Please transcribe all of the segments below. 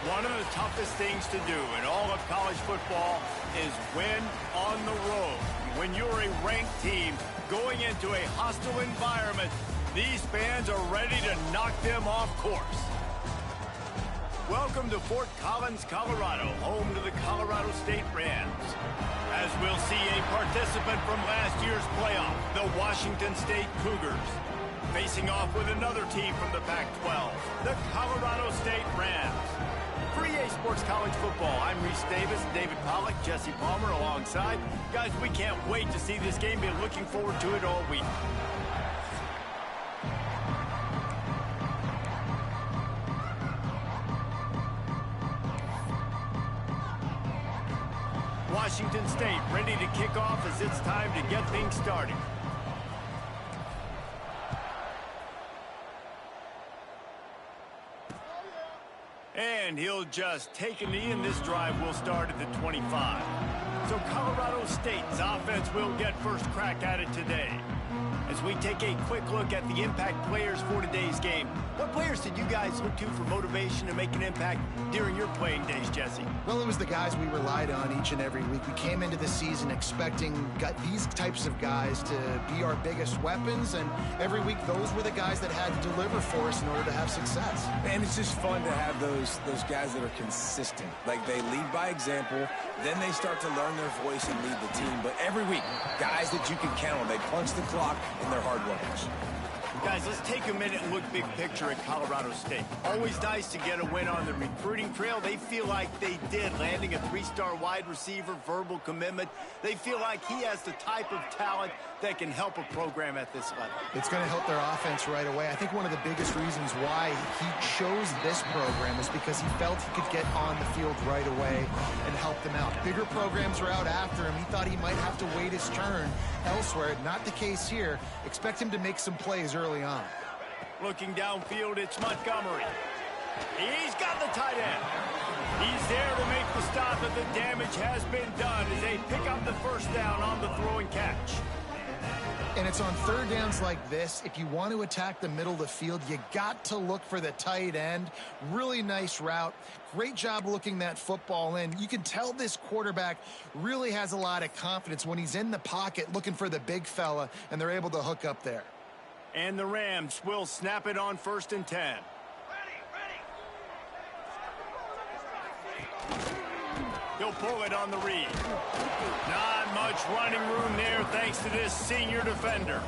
One of the toughest things to do in all of college football is win on the road. When you're a ranked team going into a hostile environment, these fans are ready to knock them off course. Welcome to Fort Collins, Colorado, home to the Colorado State Rams. As we'll see a participant from last year's playoff, the Washington State Cougars, facing off with another team from the Pac-12, the Colorado State Rams. For EA Sports College Football, I'm Reese Davis, David Pollack, Jesse Palmer alongside. Guys, we can't wait to see this game. Been looking forward to it all week. Washington State ready to kick off as it's time to get things started. And he'll just take a knee, and this drive will start at the 25. So Colorado State's offense will get first crack at it today. As we take a quick look at the impact players for today's game, what players did you guys look to for motivation to make an impact during your playing days, Jesse? Well, it was the guys we relied on each and every week. We came into the season expecting these types of guys to be our biggest weapons, and every week those were the guys that had to deliver for us in order to have success. And it's just fun to have those guys that are consistent. Like, they lead by example, then they start to learn their voice and lead the team. But every week, guys that you can count on, they punch the clock and they're hard workers. Guys, let's take a minute and look big picture at Colorado State. Always nice to get a win on the recruiting trail. They feel like they did, landing a three-star wide receiver, verbal commitment. They feel like he has the type of talent that can help a program at this level. It's going to help their offense right away. I think one of the biggest reasons why he chose this program is because he felt he could get on the field right away and help them out. Bigger programs are out after him. He thought he might have to wait his turn elsewhere. Not the case here. Expect him to make some plays early on. Looking downfield, it's Montgomery. He's got the tight end. He's there to make the stop, and the damage has been done as they pick up the first down on the throw and catch. And it's on third downs like this. If you want to attack the middle of the field, you got to look for the tight end. Really nice route. Great job looking that football in. You can tell this quarterback really has a lot of confidence when he's in the pocket looking for the big fella, and they're able to hook up there. And the Rams will snap it on 1st and 10. He'll pull it on the read. Not much running room there thanks to this senior defender.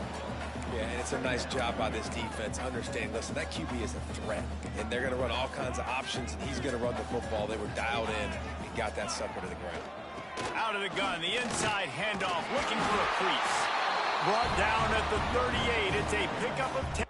Yeah, and it's a nice job by this defense understanding, listen, that QB is a threat, and they're going to run all kinds of options, and he's going to run the football. They were dialed in and got that sucker to the ground. Out of the gun, the inside handoff, looking for a crease. Brought down at the 38. It's a pickup of 10.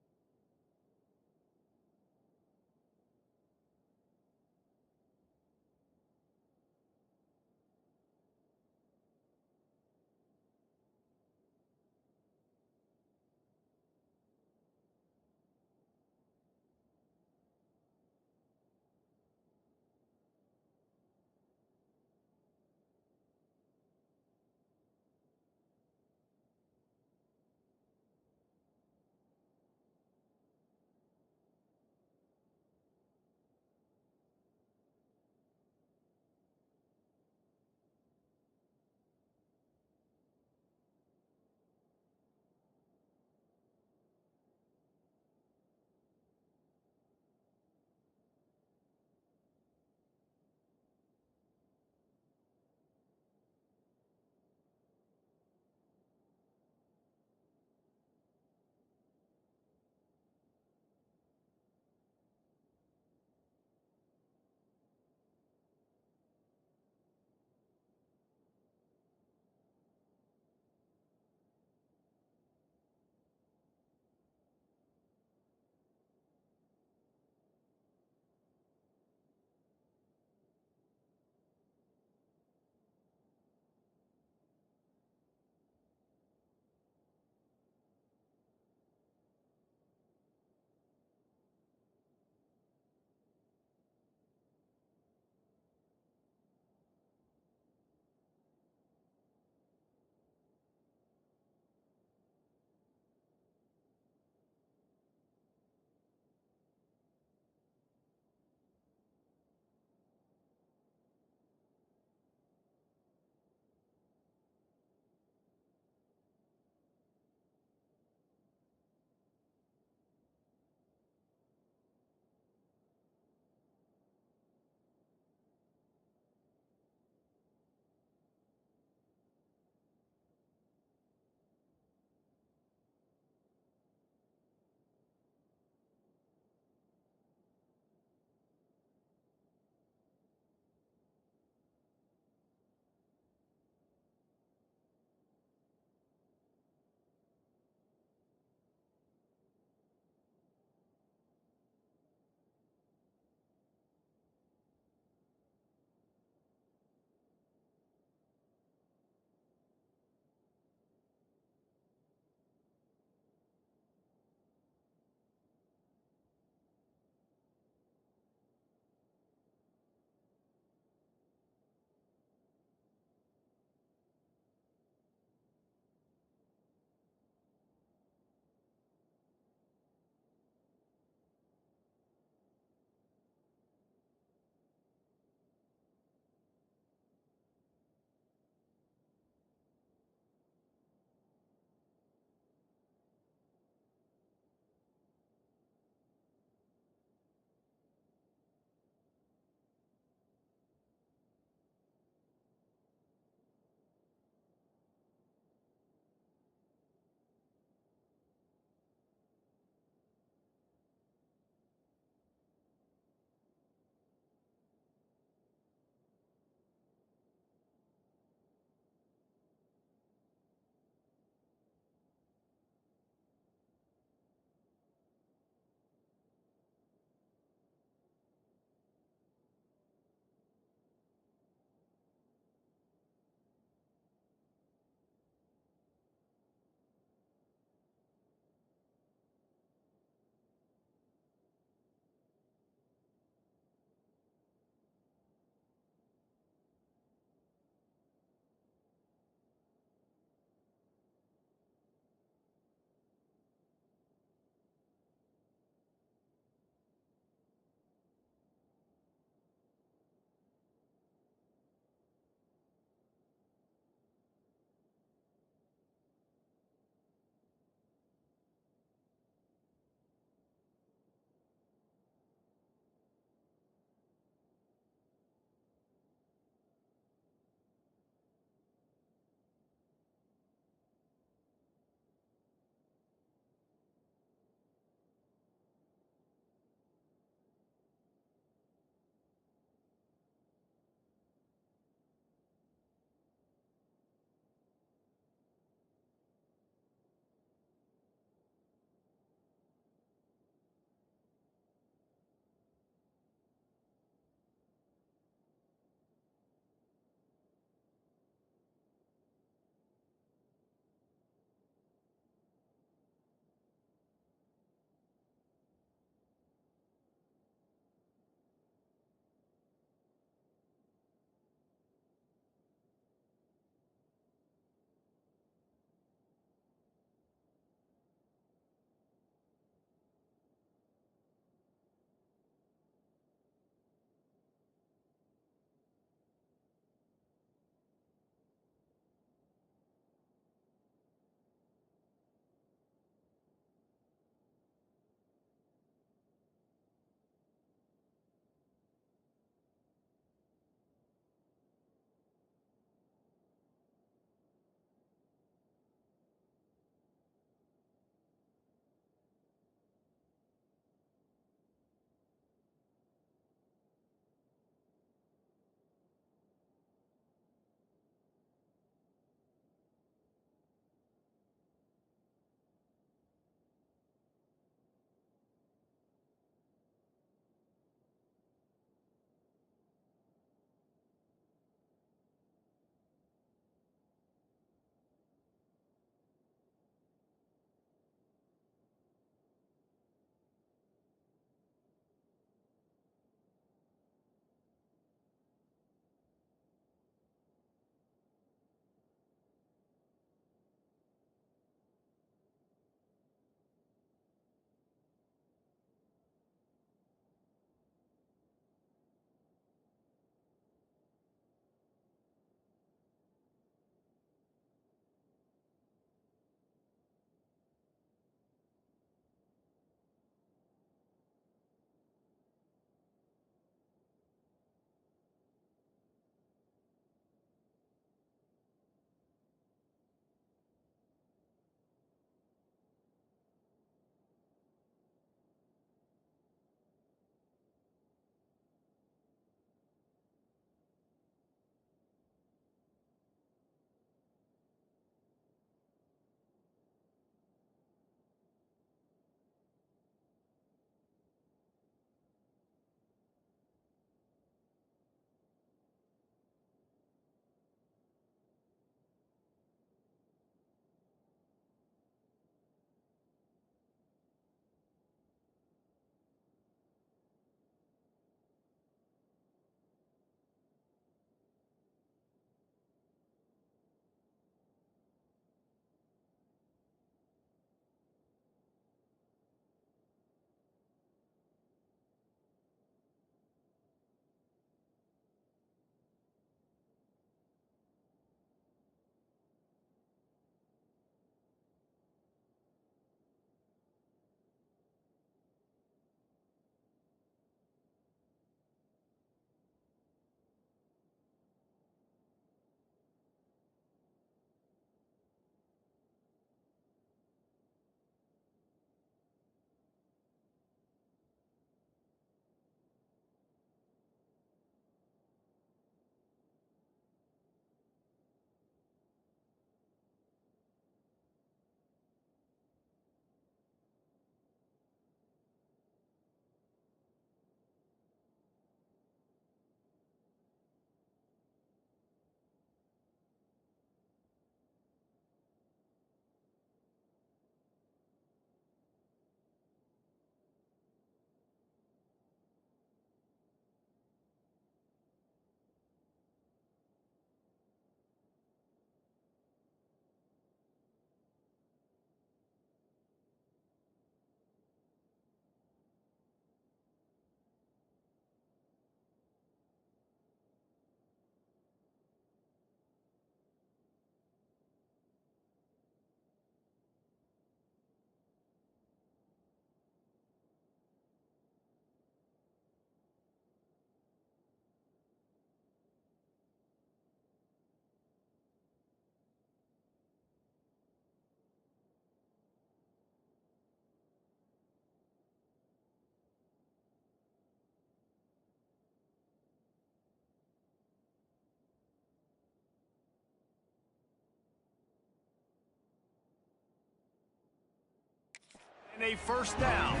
And a first down.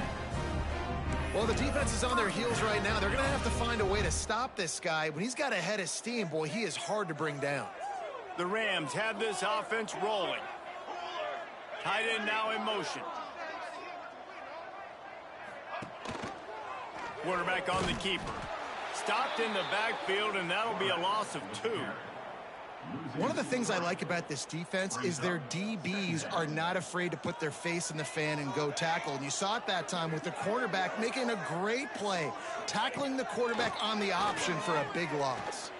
Well, the defense is on their heels right now. They're going to have to find a way to stop this guy. When he's got a head of steam, boy, he is hard to bring down. The Rams have this offense rolling. Tight end now in motion. Quarterback on the keeper. Stopped in the backfield, and that'll be a loss of 2. One of the things I like about this defense is their DBs are not afraid to put their face in the fan and go tackle. And you saw it that time with the cornerback making a great play, tackling the quarterback on the option for a big loss.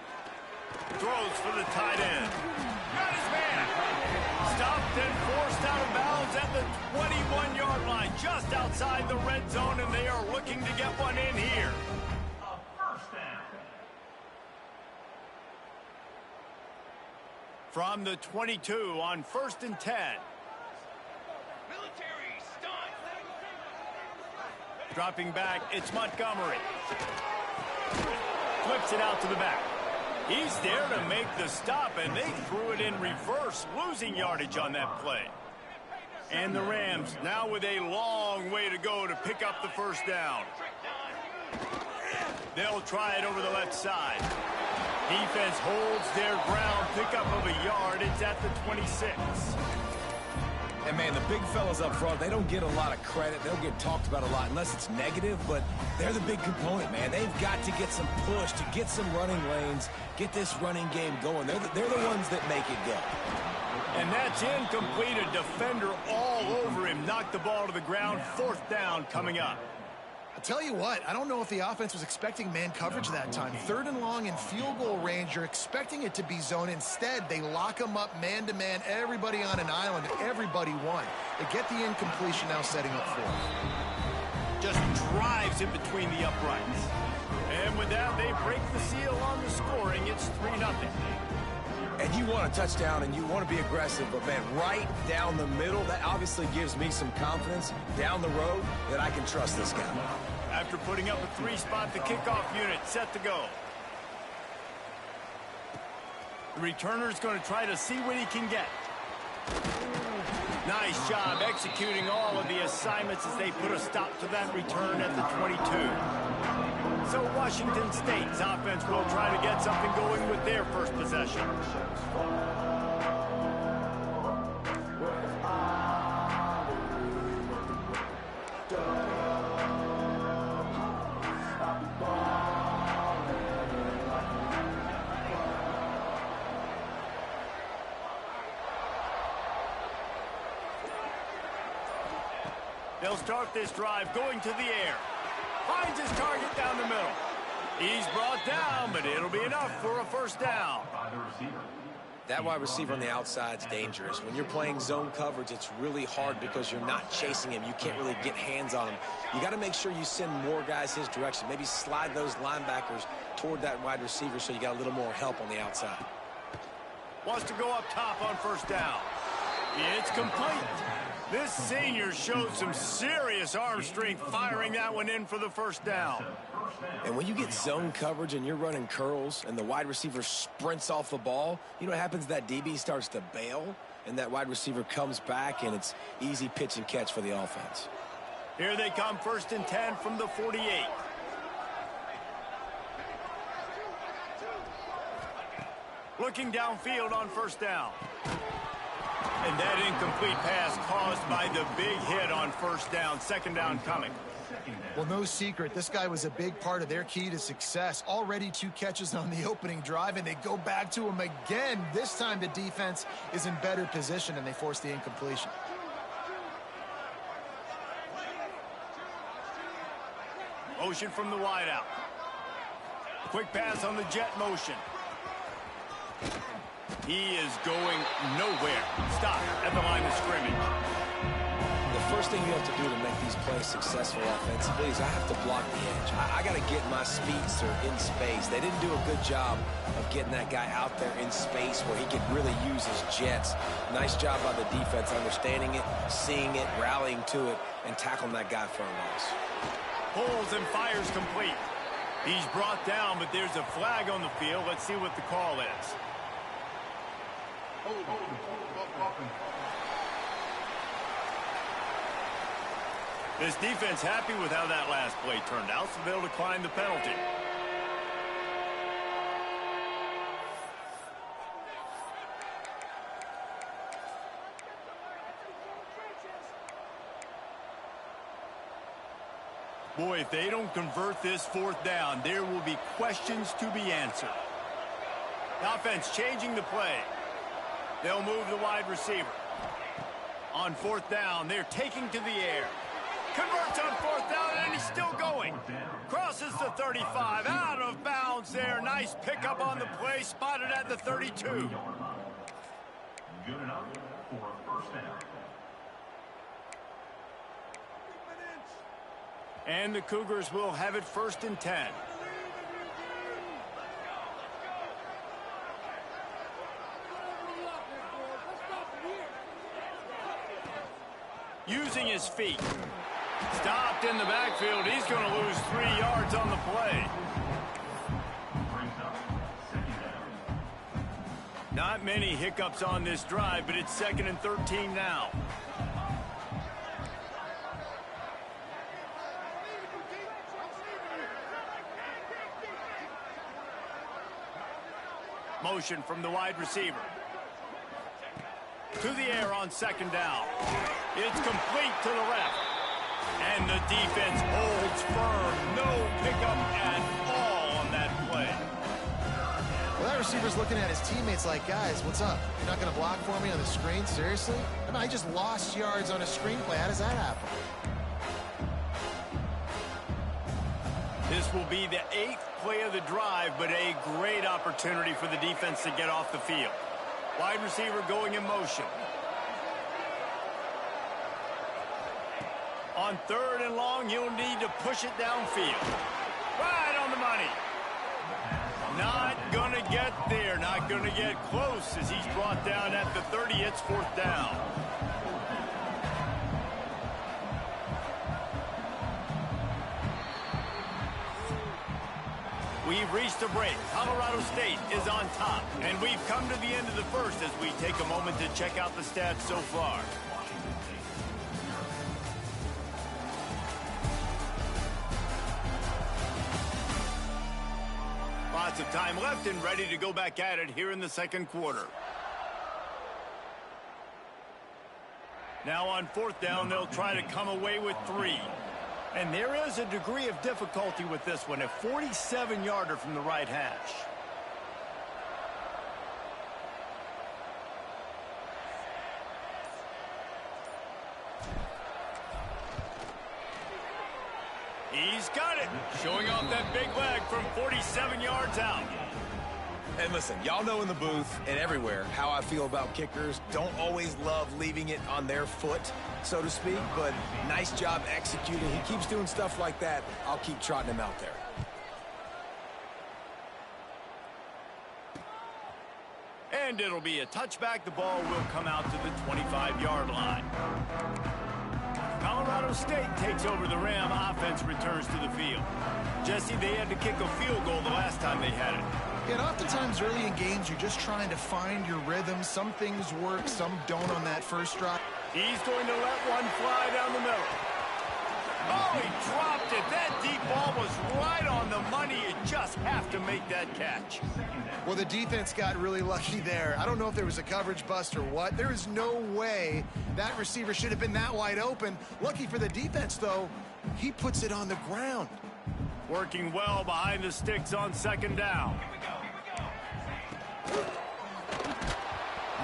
Throws for the tight end. Got his man. Stopped and forced out of bounds at the 21-yard line, just outside the red zone, and they are looking to get one in here. From the 22 on 1st and 10. Military stunt. Dropping back, it's Montgomery. Flips it out to the back. He's there to make the stop, and they threw it in reverse, losing yardage on that play. And the Rams now with a long way to go to pick up the first down. They'll try it over the left side. Defense holds their ground, pickup of a yard. It's at the 26. And, man, the big fellas up front, they don't get a lot of credit. They'll get talked about a lot unless it's negative, but they're the big component, man. They've got to get some push, to get some running lanes, get this running game going. They're the ones that make it go. And that's incomplete. A defender all over him. Knocked the ball to the ground. 4th down coming up. I'll tell you what, I don't know if the offense was expecting man coverage that time. 3rd and long in field goal range, you're expecting it to be zone. Instead, they lock them up man-to-man, everybody on an island, everybody won. They get the incompletion now setting up for it. Just drives in between the uprights. And with that, they break the seal on the scoring. It's 3-0. And you want a touchdown and you want to be aggressive, but, man, right down the middle, that obviously gives me some confidence down the road that I can trust this guy. After putting up a 3-spot, the kickoff unit set to go. The returner's going to try to see what he can get. Nice job executing all of the assignments as they put a stop to that return at the 22. So Washington State's offense will try to get something going with their first possession. They'll start this drive going to the air. Finds his target down the middle. He's brought down, but it'll be enough for a first down. That wide receiver on the outside is dangerous. When you're playing zone coverage, it's really hard because you're not chasing him. You can't really get hands on him. You got to make sure you send more guys his direction. Maybe slide those linebackers toward that wide receiver so you got a little more help on the outside. Wants to go up top on first down. It's complete. This senior showed some serious arm strength firing that one in for the first down. And when you get zone coverage and you're running curls and the wide receiver sprints off the ball, you know what happens? That DB starts to bail and that wide receiver comes back and it's easy pitch and catch for the offense. Here they come, 1st and 10 from the 48. Looking downfield on first down. And that incomplete pass caused by the big hit on first down. 2nd down coming. Well, no secret, this guy was a big part of their key to success. Already 2 catches on the opening drive, and they go back to him again. This time the defense is in better position, and they force the incompletion. Motion from the wideout. Quick pass on the jet motion. He is going nowhere. Stop at the line of scrimmage. The first thing you have to do to make these plays successful offensively is I have to block the edge. I got to get my speedster in space. They didn't do a good job of getting that guy out there in space where he could really use his jets. Nice job by the defense understanding it, seeing it, rallying to it, and tackling that guy for a loss. Pulls and fires complete. He's brought down, but there's a flag on the field. Let's see what the call is. This defense happy with how that last play turned out, so they'll decline the penalty. Boy, if they don't convert this fourth down, there will be questions to be answered. The offense changing the play. They'll move the wide receiver. On fourth down, they're taking to the air. Converts on fourth down, and he's still going. Crosses the 35, out of bounds there. Nice pickup on the play, spotted at the 32. Good enough for a first down. And the Cougars will have it 1st and 10. Using his feet. Stopped in the backfield. He's going to lose 3 yards on the play. Not many hiccups on this drive, but it's 2nd and 13 now. Motion from the wide receiver. To the air on 2nd down. It's complete to the left. And the defense holds firm. No pickup at all on that play. Well, that receiver's looking at his teammates like, guys, what's up? You're not going to block for me on the screen? Seriously? I mean, I just lost yards on a screen play. How does that happen? This will be the 8th play of the drive, but a great opportunity for the defense to get off the field. Wide receiver going in motion. On 3rd and long, he'll need to push it downfield. Right on the money. Not going to get there. Not going to get close as he's brought down at the 30. It's 4th down. We've reached a break. Colorado State is on top. And we've come to the end of the first as we take a moment to check out the stats so far. Lots of time left and ready to go back at it here in the 2nd quarter. Now on 4th down, they'll try to come away with 3. And there is a degree of difficulty with this one, a 47-yarder from the right hash. He's got it, showing off that big leg from 47 yards out. And listen, y'all know in the booth and everywhere how I feel about kickers. Don't always love leaving it on their foot, so to speak, but nice job executing. He keeps doing stuff like that. I'll keep trotting him out there. And it'll be a touchback. The ball will come out to the 25-yard line. Colorado State takes over the Ram. Offense returns to the field. Jesse, they had to kick a field goal the last time they had it. And oftentimes early in games, you're just trying to find your rhythm. Some things work, some don't on that first drive. He's going to let one fly down the middle. Oh, he dropped it. That deep ball was right on the money. You just have to make that catch. Well, the defense got really lucky there. I don't know if there was a coverage bust or what. There is no way that receiver should have been that wide open. Lucky for the defense, though, he puts it on the ground. Working well behind the sticks on 2nd down.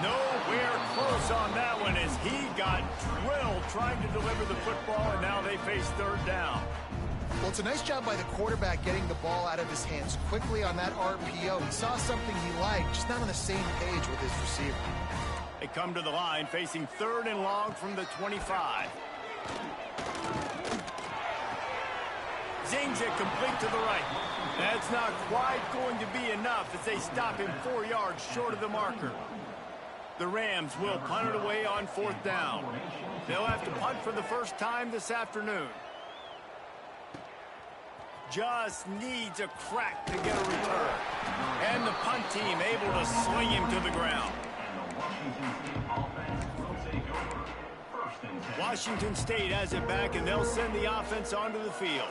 Nowhere close on that one as he got drilled trying to deliver the football, and now they face 3rd down. Well, it's a nice job by the quarterback getting the ball out of his hands quickly on that RPO. He saw something he liked, just not on the same page with his receiver. They come to the line facing 3rd and long from the 25. Zings it complete to the right. That's not quite going to be enough as they stop him 4 yards short of the marker. The Rams will punt it away on 4th down. They'll have to punt for the first time this afternoon. Just needs a crack to get a return. And the punt team able to sling him to the ground. Washington State has it back, and they'll send the offense onto the field.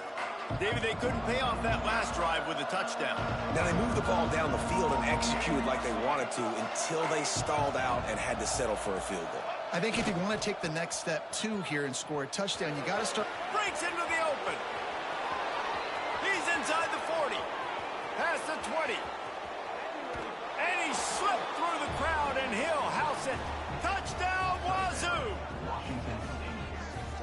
David, they couldn't pay off that last drive with a touchdown. Now, they moved the ball down the field and executed like they wanted to until they stalled out and had to settle for a field goal. I think if you want to take the next step, too, here and score a touchdown, you got to start. Breaks into the open. He's inside the 40. Past the 20. And he slipped through the crowd, and he'll house it. Touchdown, Wazoo!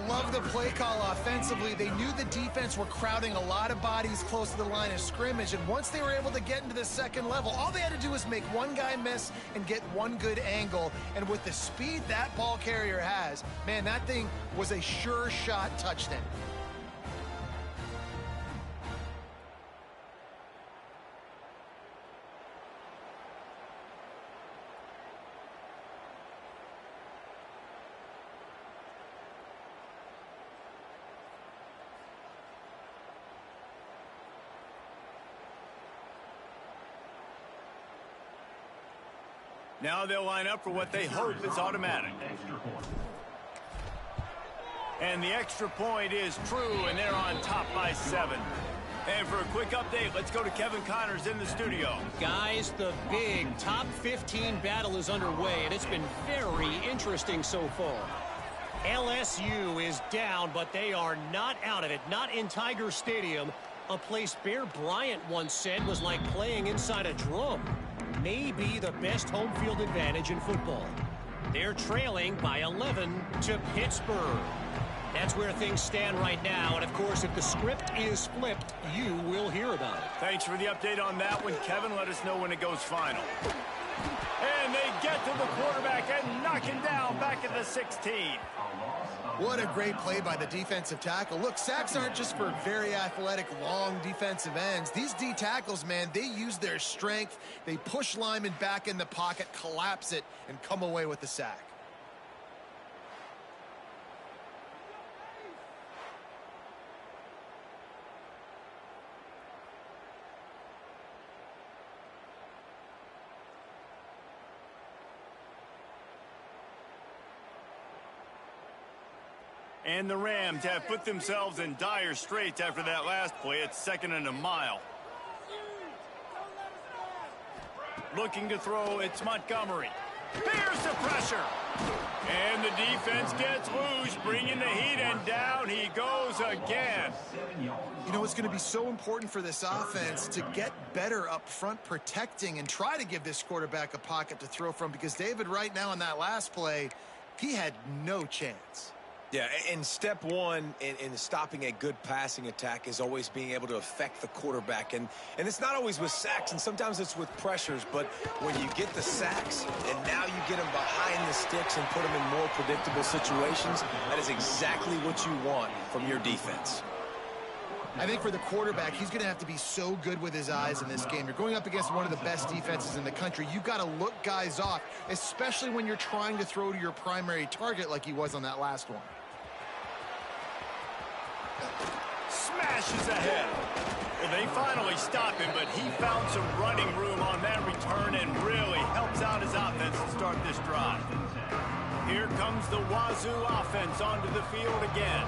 Love the play call offensively. They knew the defense were crowding a lot of bodies close to the line of scrimmage, and once they were able to get into the second level, all they had to do was make one guy miss and get one good angle. And with the speed that ball carrier has, man, that thing was a sure shot touchdown. Now they'll line up for what they hope is automatic. And the extra point is true, and they're on top by 7. And for a quick update, let's go to Kevin Connors in the studio. Guys, the big top 15 battle is underway, and it's been very interesting so far. LSU is down, but they are not out of it, not in Tiger Stadium, a place Bear Bryant once said was like playing inside a drum. Maybe the best home field advantage in football. They're trailing by 11 to Pittsburgh. That's where things stand right now, and of course, if the script is flipped, you will hear about it. Thanks for the update on that one, Kevin. Let us know when it goes final. And they get to the quarterback and knock him down back at the 16. What a great play by the defensive tackle. Look, sacks aren't just for very athletic, long defensive ends. These D tackles, man, they use their strength. They push linemen back in the pocket, collapse it, and come away with the sack. And the Rams have put themselves in dire straits after that last play. It's 2nd and a mile. Looking to throw, it's Montgomery. Here's the pressure. And the defense gets loose, bringing the heat, and down he goes again. You know, it's going to be so important for this offense to get better up front protecting and try to give this quarterback a pocket to throw from, because David, right now in that last play, he had no chance. Yeah, and step one in stopping a good passing attack is always being able to affect the quarterback. And it's not always with sacks, and sometimes it's with pressures. But when you get the sacks and now you get them behind the sticks and put them in more predictable situations, that is exactly what you want from your defense. I think for the quarterback, he's going to have to be so good with his eyes in this game. You're going up against one of the best defenses in the country. You've got to look guys off, especially when you're trying to throw to your primary target like he was on that last one. Smashes ahead. Well, they finally stop him, but he found some running room on that return and really helps out his offense to start this drive. Here comes the Wazoo offense onto the field again.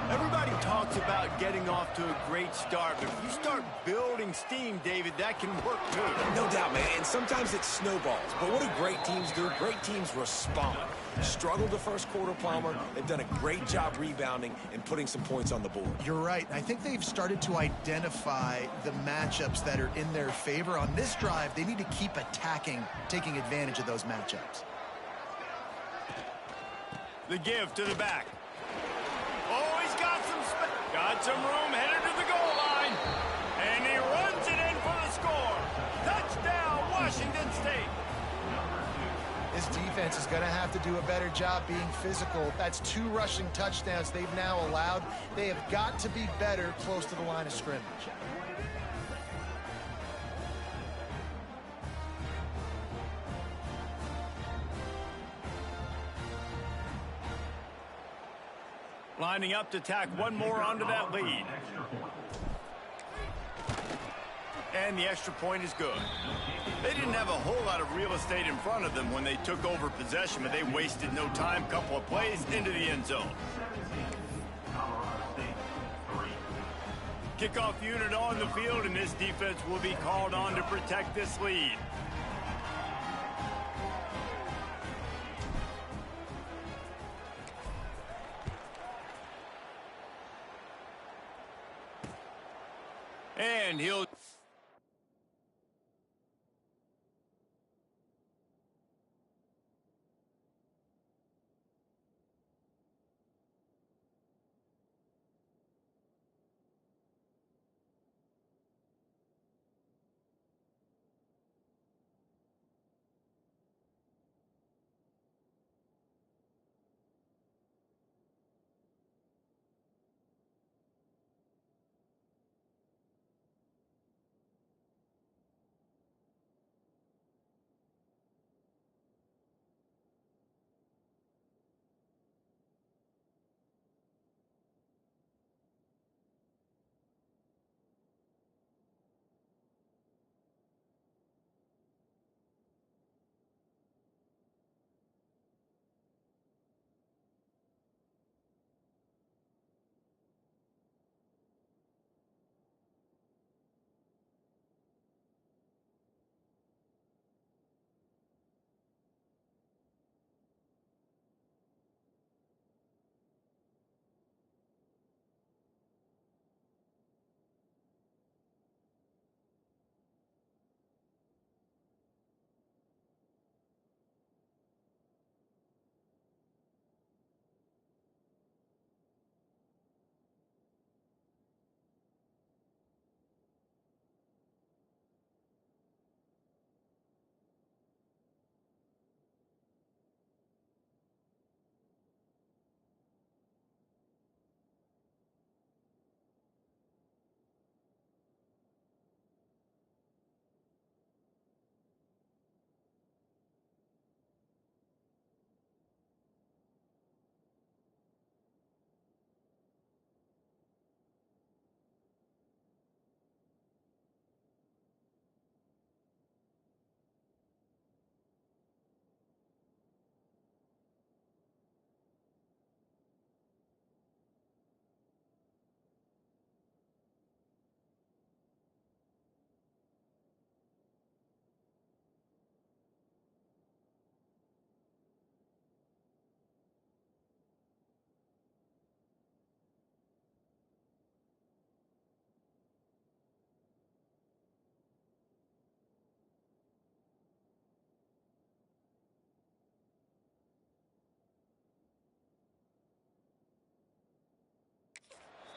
Everybody talks about getting off to a great start, but if you start building steam, David, that can work too. No doubt, man, and sometimes it snowballs. But what do great teams do? Great teams respond. Struggled the first quarter, Palmer. They've done a great job rebounding and putting some points on the board. You're right. I think they've started to identify the matchups that are in their favor. On this drive, they need to keep attacking, taking advantage of those matchups. The give to the back. Oh, he's got some room, headed to the goal line. And he runs it in for the score. Touchdown, Washington State. This defense is going to have to do a better job being physical. That's 2 rushing touchdowns they've now allowed. They have got to be better close to the line of scrimmage. Lining up to tack one more onto that lead. And the extra point is good. They didn't have a whole lot of real estate in front of them when they took over possession, but they wasted no time. Couple of plays into the end zone. Kickoff unit on the field, and this defense will be called on to protect this lead. And he'll...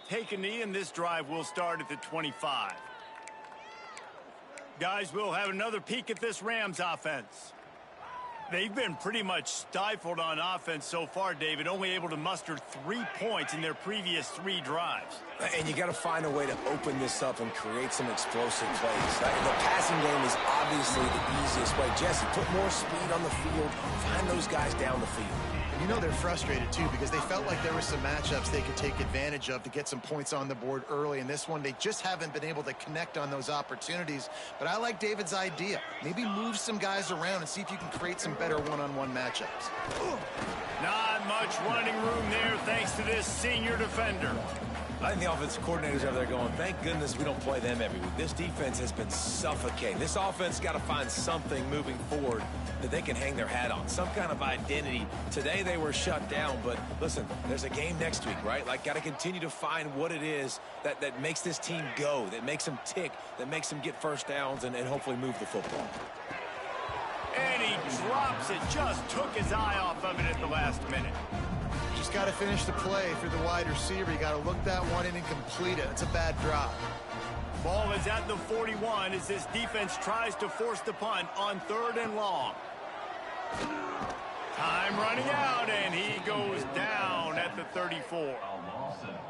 Take a knee, and this drive will start at the 25. Guys, we'll have another peek at this Rams offense. They've been pretty much stifled on offense so far, David, only able to muster 3 points in their previous 3 drives. And you got to find a way to open this up and create some explosive plays. The passing game is obviously the easiest way. Jesse, put more speed on the field, find those guys down the field. You know they're frustrated, too, because they felt like there were some matchups they could take advantage of to get some points on the board early. In this one, they just haven't been able to connect on those opportunities. But I like David's idea. Maybe move some guys around and see if you can create some better one-on-one matchups. Not much running room there thanks to this senior defender. I think the offensive coordinators over there going, thank goodness we don't play them every week. This defense has been suffocating. This offense got to find something moving forward that they can hang their hat on, some kind of identity. Today they were shut down, but listen, there's a game next week, right? Like, got to continue to find what it is that makes this team go, that makes them tick, that makes them get first downs and hopefully move the football. And he drops it, just took his eye off of it at the last minute. Just got to finish the play for the wide receiver. You got to look that one in and complete it. It's a bad drop. Ball is at the 41 as this defense tries to force the punt on 3rd and long. Time running out, and he goes down at the 34.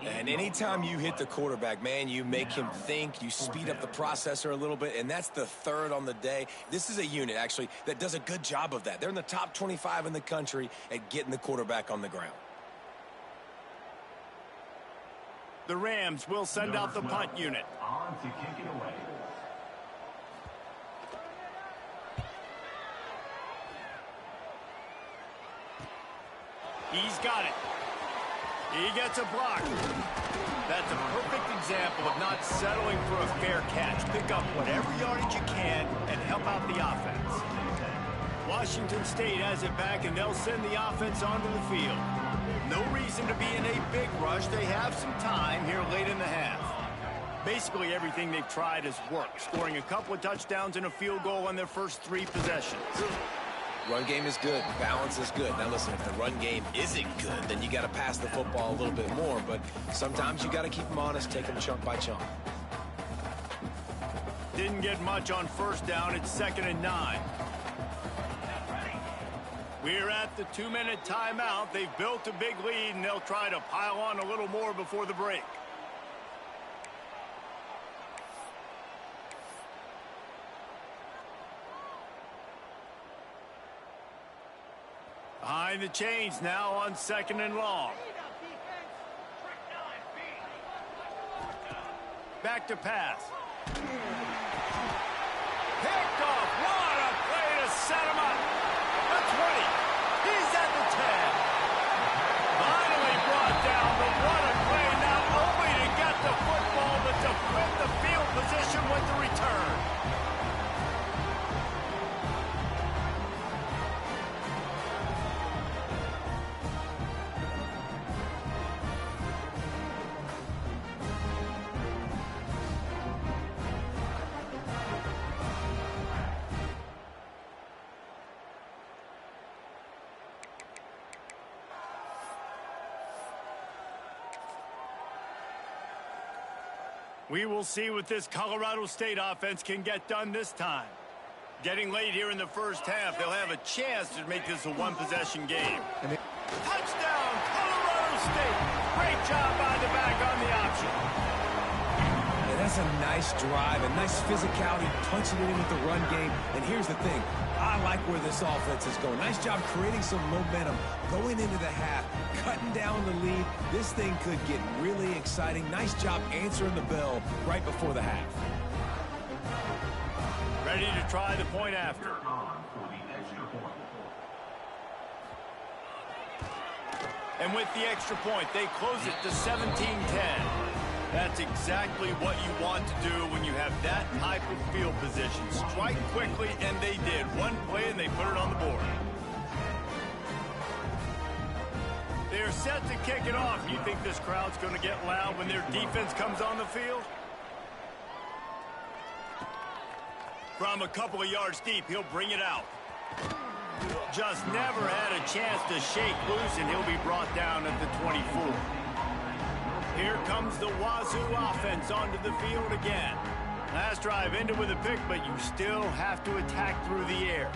And anytime you hit the quarterback, man, you make him think, you speed up the processor a little bit, and that's the 3rd on the day. This is a unit, actually, that does a good job of that. They're in the top 25 in the country at getting the quarterback on the ground. The Rams will send out the punt unit. On to kick it away. He's got it. He gets a block. That's a perfect example of not settling for a fair catch. Pick up whatever yardage you can and help out the offense. Washington State has it back, and they'll send the offense onto the field. No reason to be in a big rush. They have some time here late in the half. Basically, everything they've tried has worked, scoring a couple of touchdowns and a field goal on their first 3 possessions. Run game is good. Balance is good. Now, listen, if the run game isn't good, then you got to pass the football a little bit more. But sometimes you got to keep them honest, take them chunk by chunk. Didn't get much on first down. It's 2nd and 9. We're at the 2-minute timeout. They've built a big lead, and they'll try to pile on a little more before the break. Behind the chains now on 2nd and long. Back to pass. Picked off. What a play to set him up. The 20. He's at the 10. Finally brought down, but what a play, not only to get the football, but to flip the field position with the return. We will see what this Colorado State offense can get done this time. Getting late here in the first half, they'll have a chance to make this a one-possession game. Touchdown, Colorado State. Great job by the back on the option. Yeah, that's a nice drive, a nice physicality, punching it in with the run game. And here's the thing. I like where this offense is going. Nice job creating some momentum, going into the half, cutting down the lead. This thing could get really exciting. Nice job answering the bell right before the half. Ready to try the point after. And with the extra point, they close it to 17-10. That's exactly what you want to do when you have that type of field position. Strike quickly, and they did. One play, and they put it on the board. They're set to kick it off. You think this crowd's going to get loud when their defense comes on the field? From a couple of yards deep, he'll bring it out. Just never had a chance to shake loose, and he'll be brought down at the 24. Here comes the Wazoo offense onto the field again. Last drive ended with a pick, but you still have to attack through the air.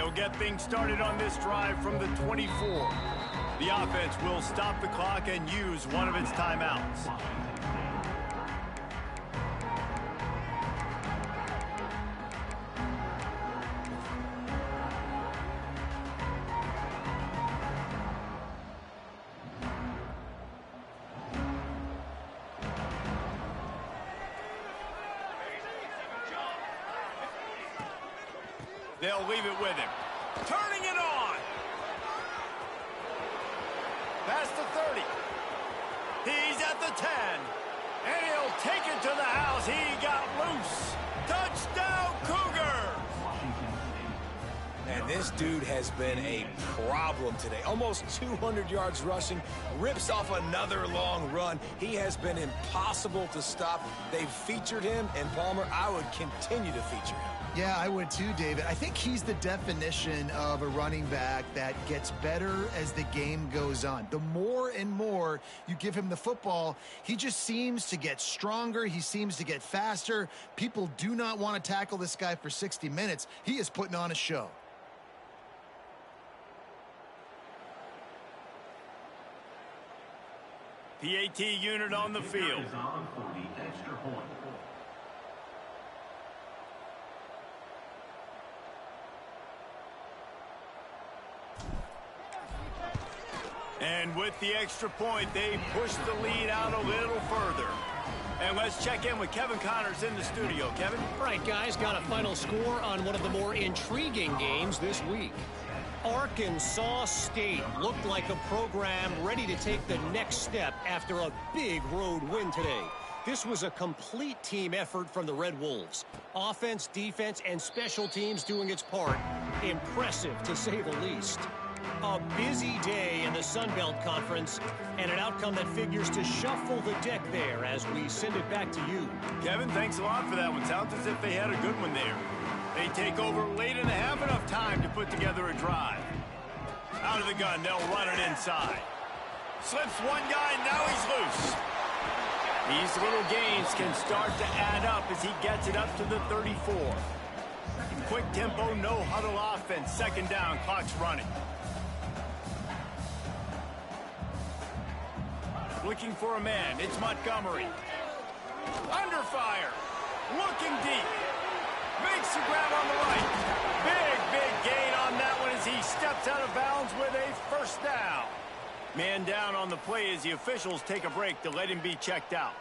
They'll get things started on this drive from the 24. The offense will stop the clock and use one of its timeouts. They'll leave it with him. Turning it on. Past the 30. He's at the 10. And he'll take it to the house. He got loose. Touchdown, Cougars! And this dude has been a problem today. Almost 200 yards rushing. Rips off another long run. He has been impossible to stop. They've featured him, and Palmer, I would continue to feature him. Yeah, I would too, David. I think he's the definition of a running back that gets better as the game goes on. The more and more you give him the football, he just seems to get stronger. He seems to get faster. People do not want to tackle this guy for 60 minutes. He is putting on a show. PAT unit on the field. And with the extra point, they push the lead out a little further. And let's check in with Kevin Connors in the studio. Kevin? All right, guys, got a final score on one of the more intriguing games this week. Arkansas State looked like a program ready to take the next step after a big road win today. This was a complete team effort from the Red Wolves. Offense, defense, and special teams doing its part. Impressive, to say the least. A busy day in the Sun Belt Conference, and an outcome that figures to shuffle the deck there as we send it back to you. Kevin, thanks a lot for that one. Sounds as if they had a good one there. They take over late and have enough time to put together a drive. Out of the gun, they'll run it inside. Slips one guy, now he's loose. These little gains can start to add up as he gets it up to the 34. Quick tempo, no huddle offense. Second down, clock's running. Looking for a man, it's Montgomery. Under fire, looking deep. Makes the grab on the right. Big gain on that one as he steps out of bounds with a first down. Man down on the play as the officials take a break to let him be checked out.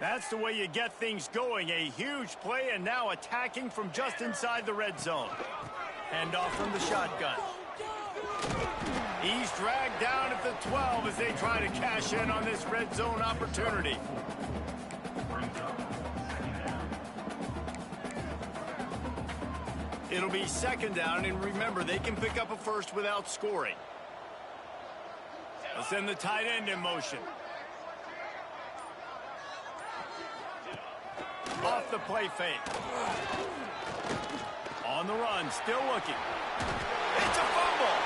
That's the way you get things going. A huge play, and now attacking from just inside the red zone. Hand off from the shotgun. He's dragged down at the 12 as they try to cash in on this red zone opportunity. It'll be second down, and remember, they can pick up a first without scoring. They'll send the tight end in motion. Off the play fake. On the run, still looking. It's a fumble.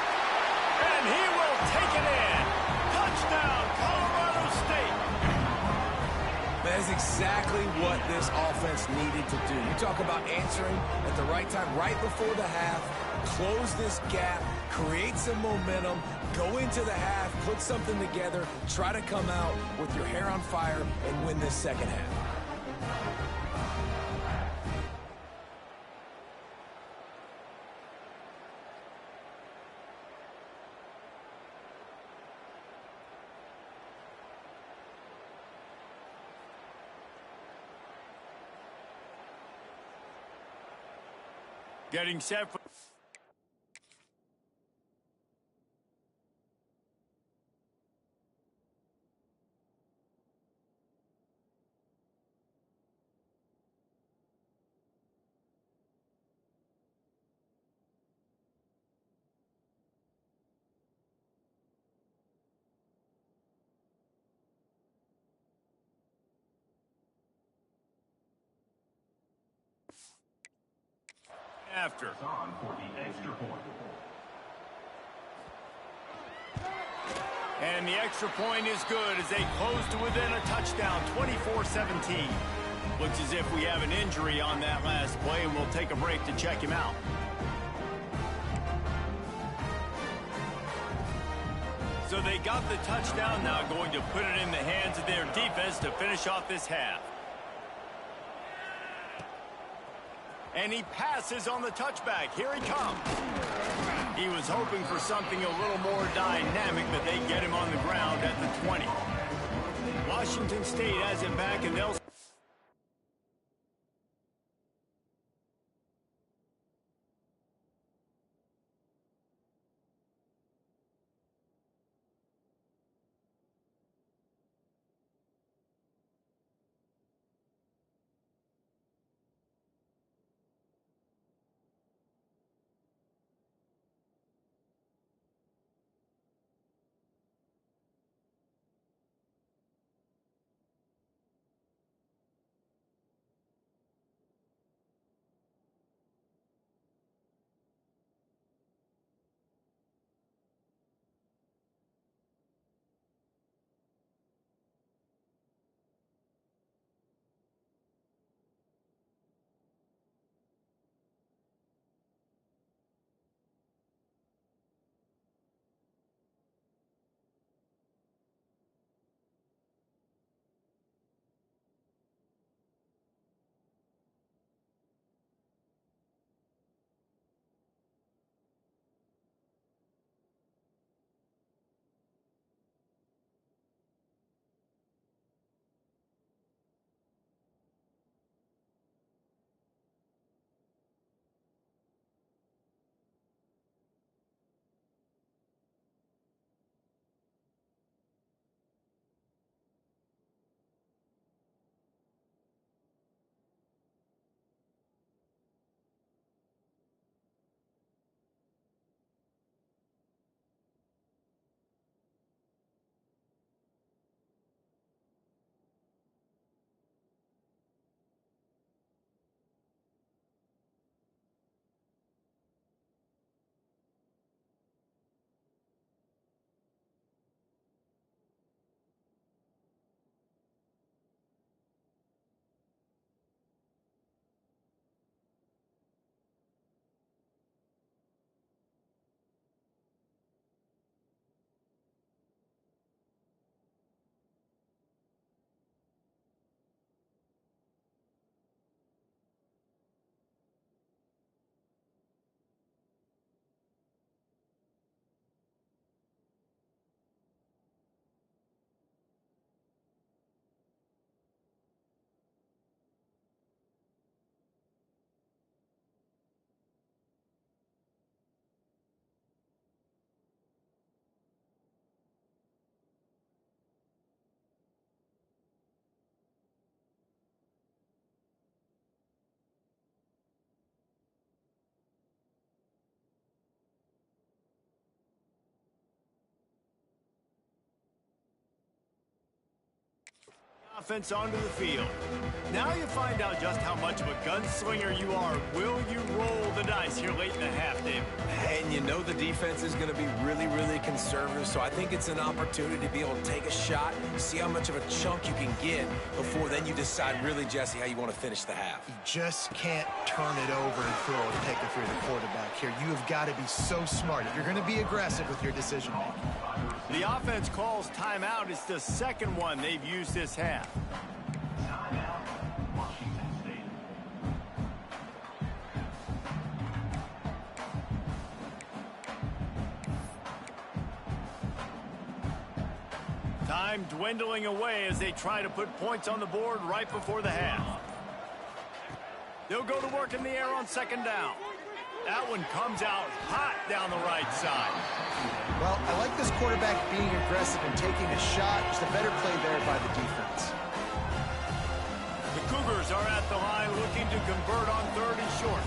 And he will take it in. Touchdown, Colorado State. That is exactly what this offense needed to do. You talk about answering at the right time, right before the half, close this gap, create some momentum, go into the half, put something together, try to come out with your hair on fire and win this second half. Getting set for... after. On for the extra point. And the extra point is good as they close to within a touchdown, 24-17. Looks as if we have an injury on that last play, and we'll take a break to check him out. So they got the touchdown, now going to put it in the hands of their defense to finish off this half. And he passes on the touchback. Here he comes. He was hoping for something a little more dynamic, but they get him on the ground at the 20. Washington State has it back, and they'll... offense onto the field. Now you find out just how much of a gunslinger you are. Will you roll the dice here late in the half, Dave? And you know the defense is going to be really, really conservative, so I think it's an opportunity to be able to take a shot, see how much of a chunk you can get before then you decide really, Jesse, how you want to finish the half. You just can't turn it over and throw a pick if you're the quarterback here. You have got to be so smart if you're going to be aggressive with your decision-making. The offense calls timeout. It's the second one they've used this half. Time dwindling away as they try to put points on the board right before the half. They'll go to work in the air on second down. That one comes out hot down the right side. Well, I like this quarterback being aggressive and taking a shot. Just a better play there by the defense. The Cougars are at the line looking to convert on third and short.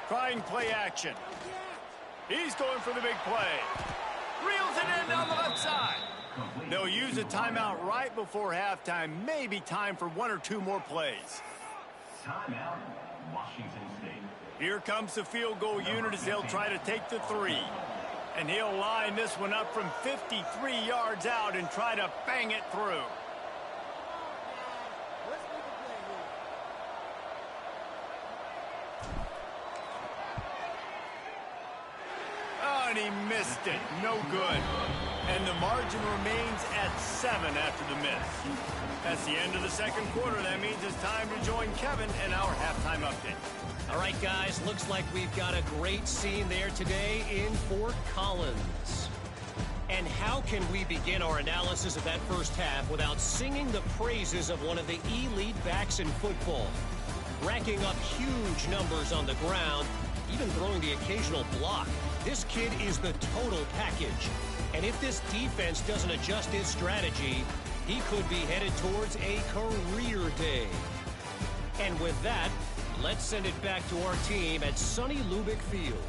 Trying play action. He's going for the big play. Reels it in down the left side. They'll use a timeout right before halftime. Maybe time for one or two more plays. Timeout, Washington State. Here comes the field goal unit as they'll try to take the three. And he'll line this one up from 53 yards out and try to bang it through. Oh, and he missed it. No good. And the margin remains at 7 after the miss. That's the end of the second quarter. That means it's time to join Kevin and our halftime update. All right, guys, looks like we've got a great scene there today in Fort Collins. And how can we begin our analysis of that first half without singing the praises of one of the elite backs in football? Racking up huge numbers on the ground, even throwing the occasional block. This kid is the total package. And if this defense doesn't adjust his strategy, he could be headed towards a career day. And with that, let's send it back to our team at sunny Lubick Field.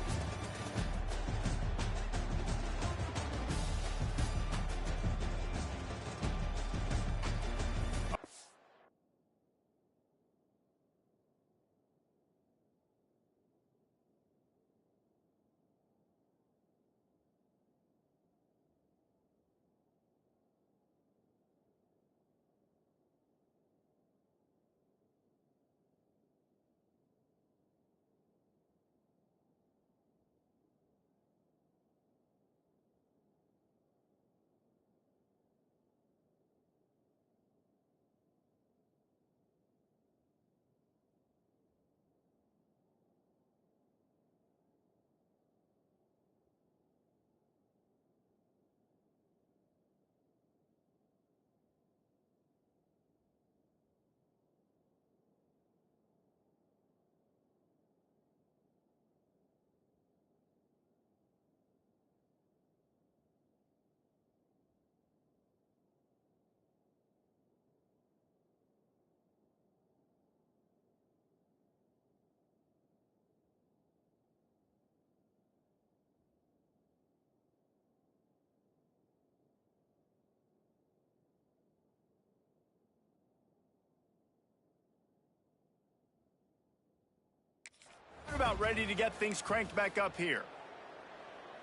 We're about ready to get things cranked back up here.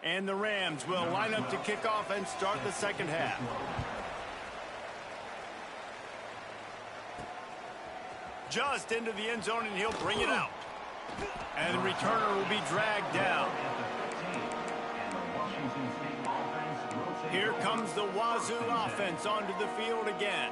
And the Rams will line up to kick off and start the second half. Just into the end zone, and he'll bring it out. And the returner will be dragged down. Here comes the Wazoo offense onto the field again.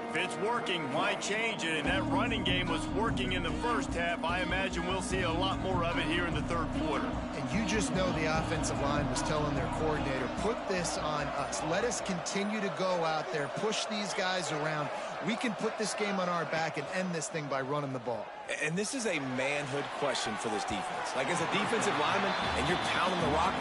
If it's working, why change it? And that running game was working in the first half. I imagine we'll see a lot more of it here in the third quarter. And you just know the offensive line was telling their coordinator, put this on us. Let us continue to go out there, push these guys around. We can put this game on our back and end this thing by running the ball. And this is a manhood question for this defense. Like, as a defensive lineman, and you're pounding the rock,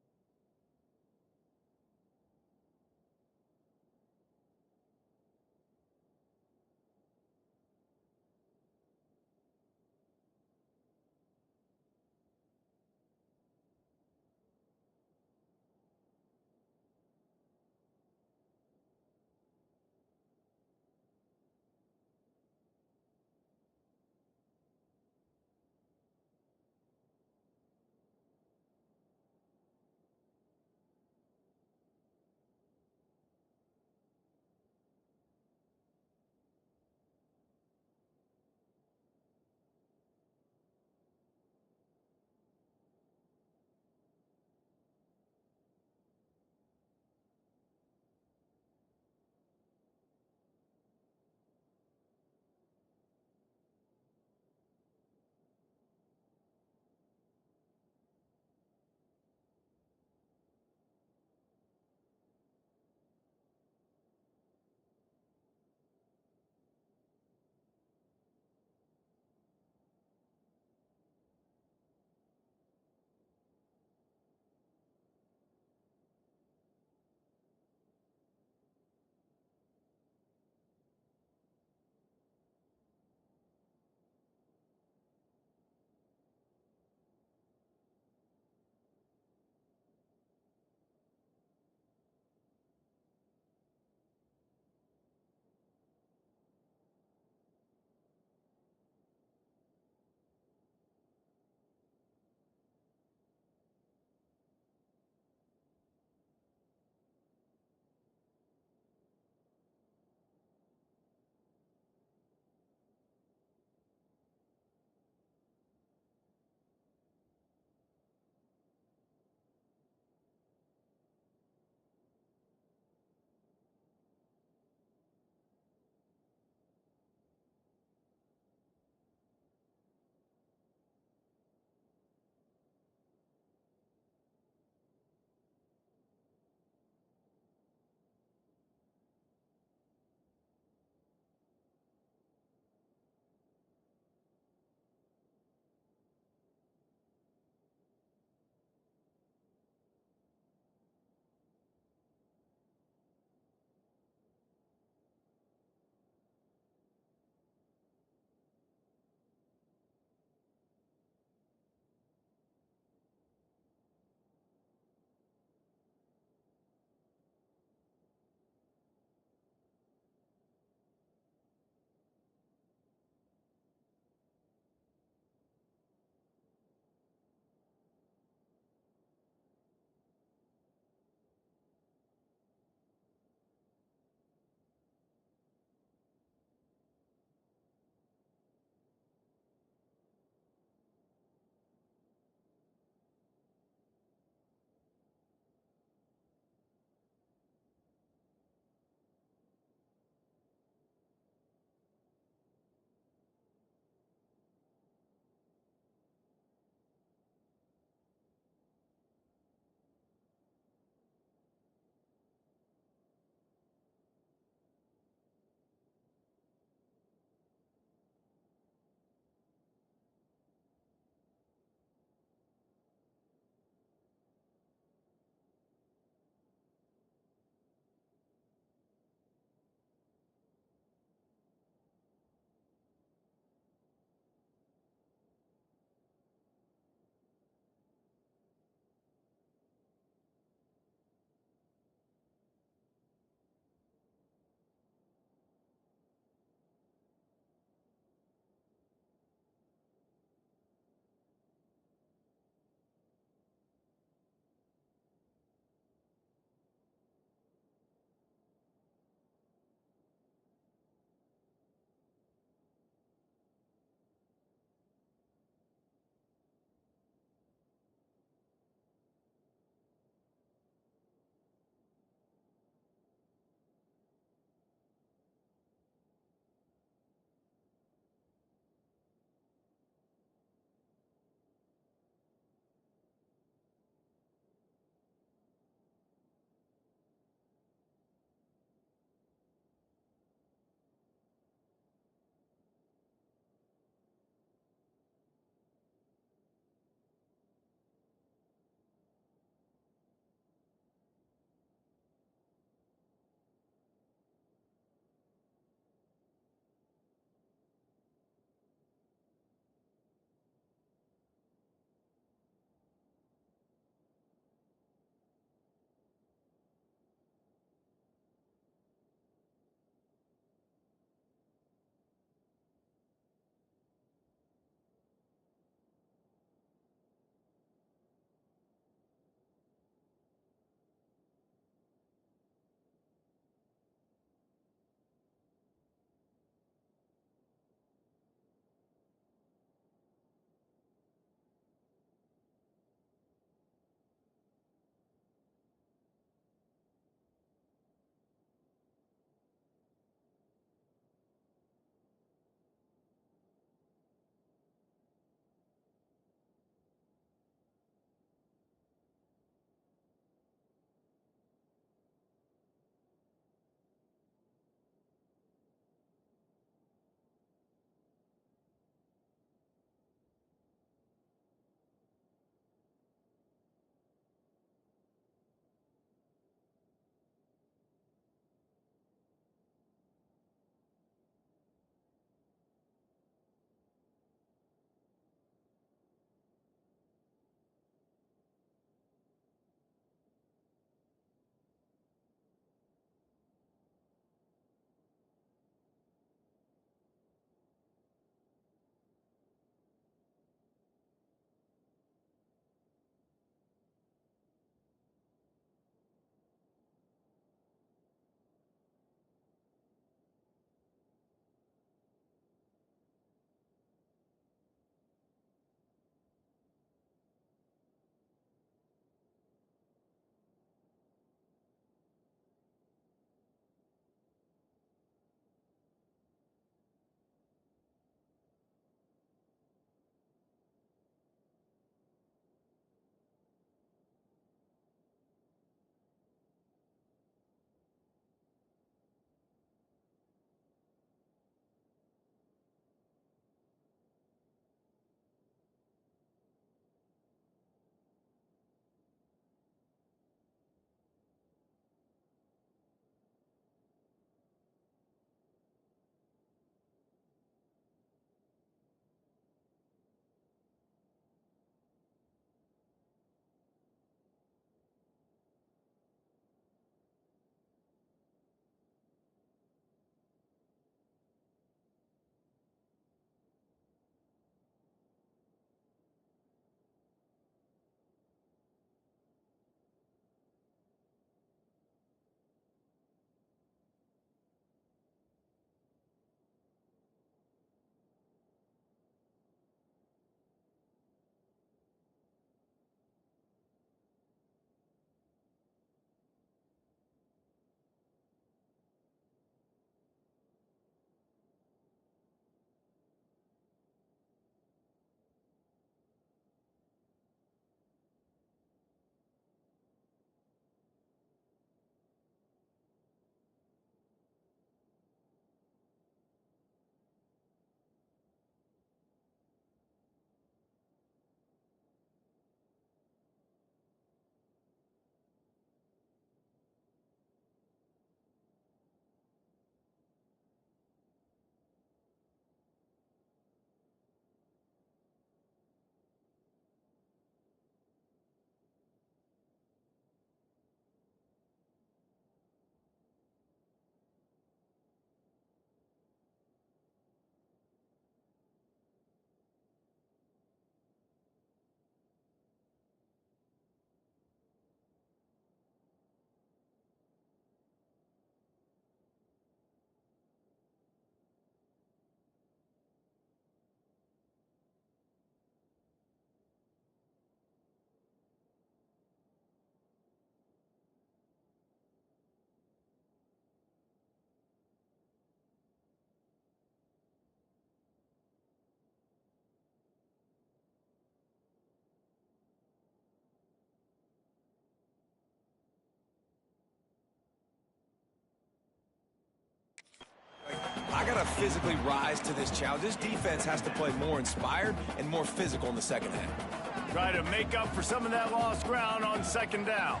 got to physically rise to this challenge. This defense has to play more inspired and more physical in the second half. Try to make up for some of that lost ground on second down.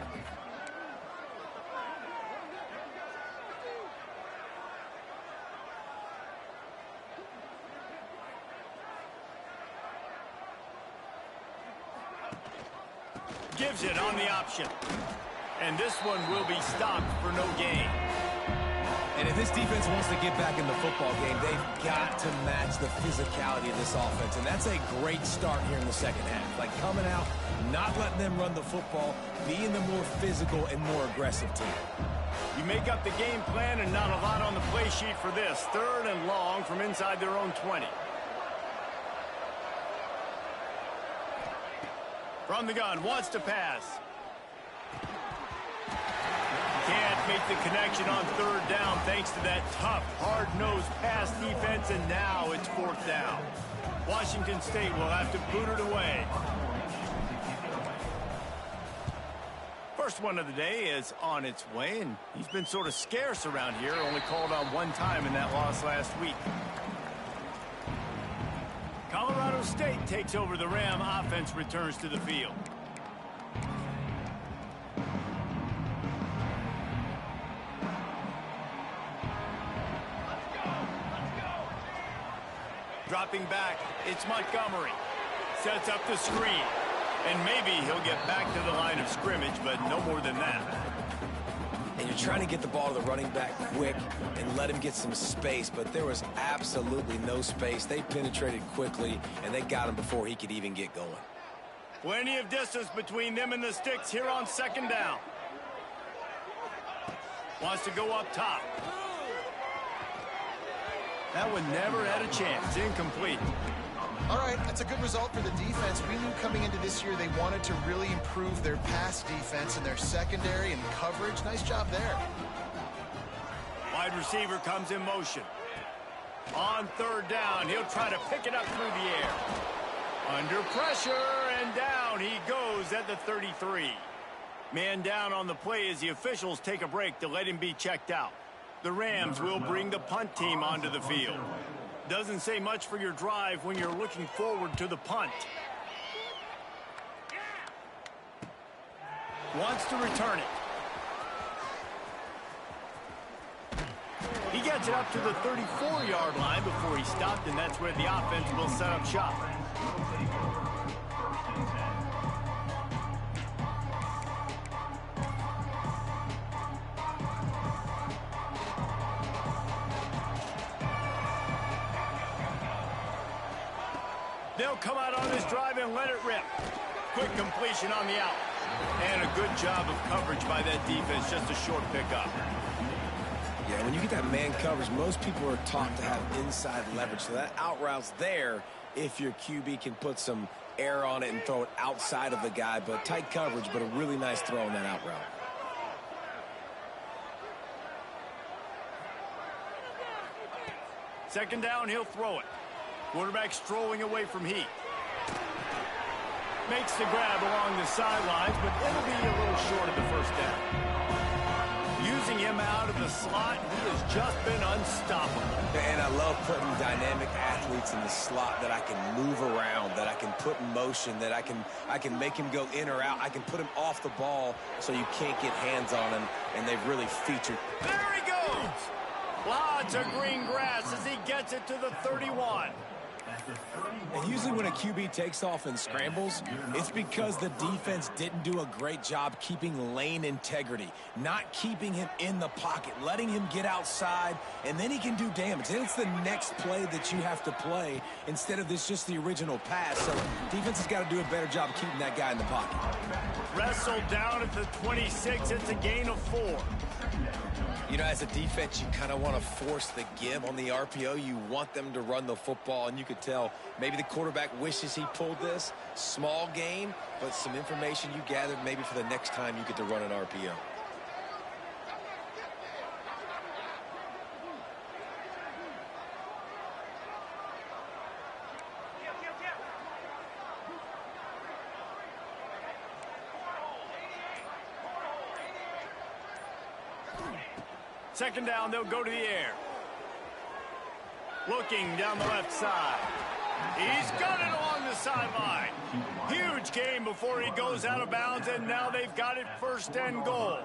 Gives it on the option. And this one will be stopped for no gain. And if this defense wants to get back in the football game, they've got to match the physicality of this offense. And that's a great start here in the second half. Like coming out, not letting them run the football, being the more physical and more aggressive team. You make up the game plan and not a lot on the play sheet for this. 3rd and long from inside their own 20. From the gun, wants to pass. Can't make the connection on 3rd down thanks to that tough, hard-nosed pass defense, and now it's 4th down. Washington State will have to boot it away. First one of the day is on its way, and he's been sort of scarce around here, only called on 1 time in that loss last week. Colorado State takes over the Ram. Offense returns to the field. Dropping back, it's Montgomery. Sets up the screen. And maybe he'll get back to the line of scrimmage, but no more than that. And you're trying to get the ball to the running back quick and let him get some space, but there was absolutely no space. They penetrated quickly, and they got him before he could even get going. Plenty of distance between them and the sticks here on 2nd down. Wants to go up top. That one never had a chance. Incomplete. All right, that's a good result for the defense. We knew coming into this year they wanted to really improve their pass defense and their secondary and coverage. Nice job there. Wide receiver comes in motion. On 3rd down, he'll try to pick it up through the air. Under pressure, and down he goes at the 33. Man down on the play as the officials take a break to let him be checked out. The Rams will bring the punt team onto the field. Doesn't say much for your drive when you're looking forward to the punt. Wants to return it. He gets it up to the 34-yard line before he stopped, and that's where the offense will set up shop. They'll come out on this drive and let it rip. Quick completion on the out. And a good job of coverage by that defense. Just a short pickup. Yeah, when you get that man coverage, most people are taught to have inside leverage. So that out route's there if your QB can put some air on it and throw it outside of the guy. But tight coverage, but a really nice throw on that out route. Second down, he'll throw it. Quarterback strolling away from heat. Makes the grab along the sidelines, but it'll be a little short of the 1st down. Using him out of the slot, he has just been unstoppable. And I love putting dynamic athletes in the slot that I can move around, that I can put in motion, that I can make him go in or out. I can put him off the ball so you can't get hands on him, and they've really featured. There he goes! Lots of green grass as he gets it to the 31. And usually when a QB takes off and scrambles, it's because the defense didn't do a great job keeping lane integrity, not keeping him in the pocket, letting him get outside, and then he can do damage. Then it's the next play that you have to play instead of this just the original pass. So defense has got to do a better job keeping that guy in the pocket. Wrestled down at the 26. It's a gain of 4. You know, as a defense, you kind of want to force the give on the RPO. You want them to run the football, and you could tell maybe the quarterback wishes he pulled this. Small gain, but some information you gathered maybe for the next time you get to run an RPO. Second down, they'll go to the air. Looking down the left side. He's got it along the sideline. Huge gain before he goes out of bounds, and now they've got it 1st and goal.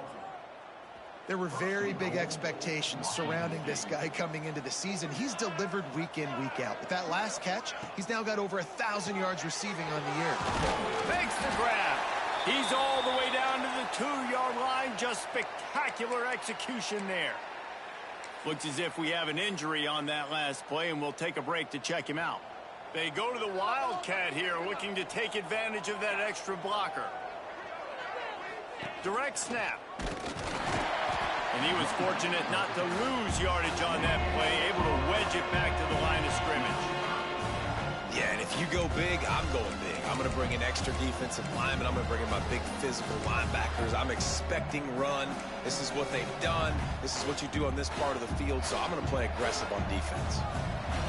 There were very big expectations surrounding this guy coming into the season. He's delivered week in, week out. With that last catch, he's now got over 1,000 yards receiving on the year. Makes the grab. He's all the way down to the 2-yard line. Just spectacular execution there. Looks as if we have an injury on that last play, and we'll take a break to check him out. They go to the Wildcat here, looking to take advantage of that extra blocker. Direct snap. And he was fortunate not to lose yardage on that play, able to wedge it back to the line of scrimmage. Yeah, and if you go big, I'm going big. I'm going to bring in extra defensive linemen. I'm going to bring in my big physical linebackers. I'm expecting run. This is what they've done. This is what you do on this part of the field, so I'm going to play aggressive on defense.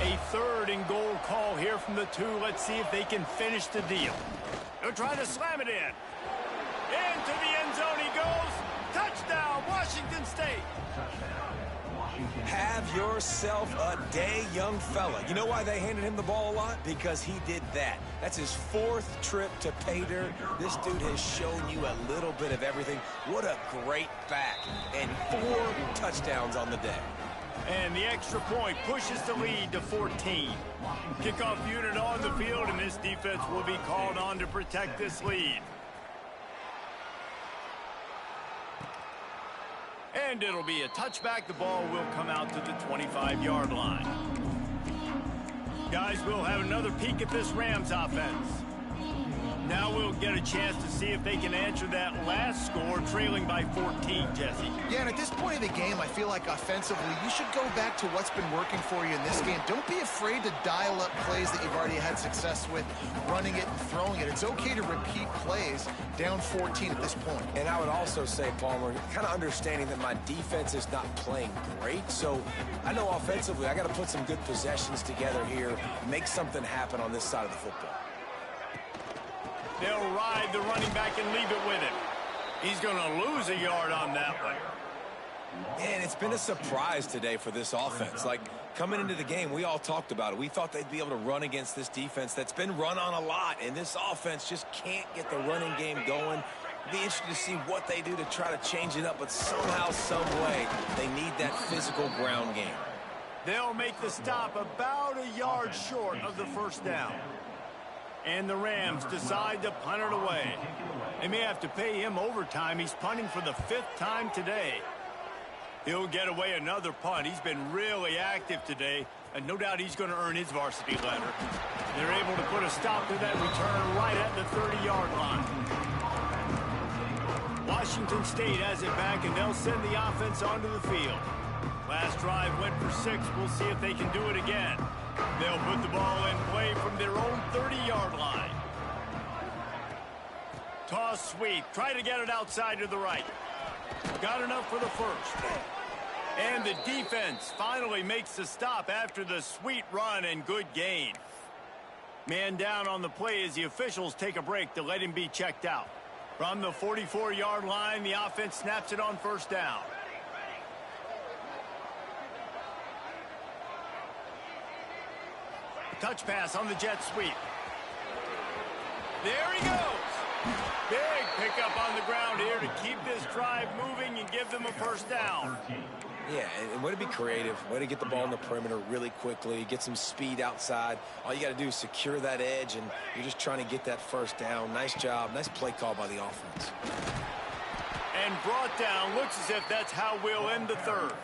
A 3rd and goal call here from the 2. Let's see if they can finish the deal. They're trying to slam it in. Into the end zone he goes. Touchdown, Washington State. Have yourself a day, young fella. You know why they handed him the ball a lot? Because he did that. That's his 4th trip to pay dirt. This dude has shown you a little bit of everything. What a great back. And 4 touchdowns on the day. And the extra point pushes the lead to 14. Kickoff unit on the field, and this defense will be called on to protect this lead. And it'll be a touchback. The ball will come out to the 25-yard line. Guys, we'll have another peek at this Rams offense. Now we'll get a chance to see if they can answer that last score, trailing by 14, Jesse. Yeah, and at this point of the game, I feel like offensively, you should go back to what's been working for you in this game. Don't be afraid to dial up plays that you've already had success with, running it and throwing it. It's okay to repeat plays down 14 at this point. And I would also say, Palmer, kind of understanding that my defense is not playing great. So I know offensively, I got to put some good possessions together here, make something happen on this side of the football. They'll ride the running back and leave it with him. He's going to lose a yard on that one. And it's been a surprise today for this offense. Like, coming into the game, we all talked about it. We thought they'd be able to run against this defense that's been run on a lot, and this offense just can't get the running game going. Be interested to see what they do to try to change it up, but somehow, some way, they need that physical ground game. They'll make the stop about a yard short of the 1st down. And the Rams decide to punt it away. They may have to pay him overtime. He's punting for the 5th time today. He'll get away another punt. He's been really active today, and no doubt he's going to earn his varsity letter. They're able to put a stop to that return right at the 30-yard line. Washington State has it back, and they'll send the offense onto the field. Last drive went for 6. We'll see if they can do it again. They'll put the ball in play from their own 30-yard line. Toss sweep. Try to get it outside to the right. Got enough for the 1st. And the defense finally makes the stop after the sweet run and good gain. Man down on the play as the officials take a break to let him be checked out. From the 44-yard line, the offense snaps it on 1st down. Touch pass on the jet sweep. There he goes. Big pickup on the ground here to keep this drive moving and give them a 1st down. Yeah, and way to be creative, way to get the ball in the perimeter really quickly, get some speed outside. All you got to do is secure that edge, and you're just trying to get that 1st down. Nice job. Nice play call by the offense. And brought down. Looks as if that's how we'll end the 3rd.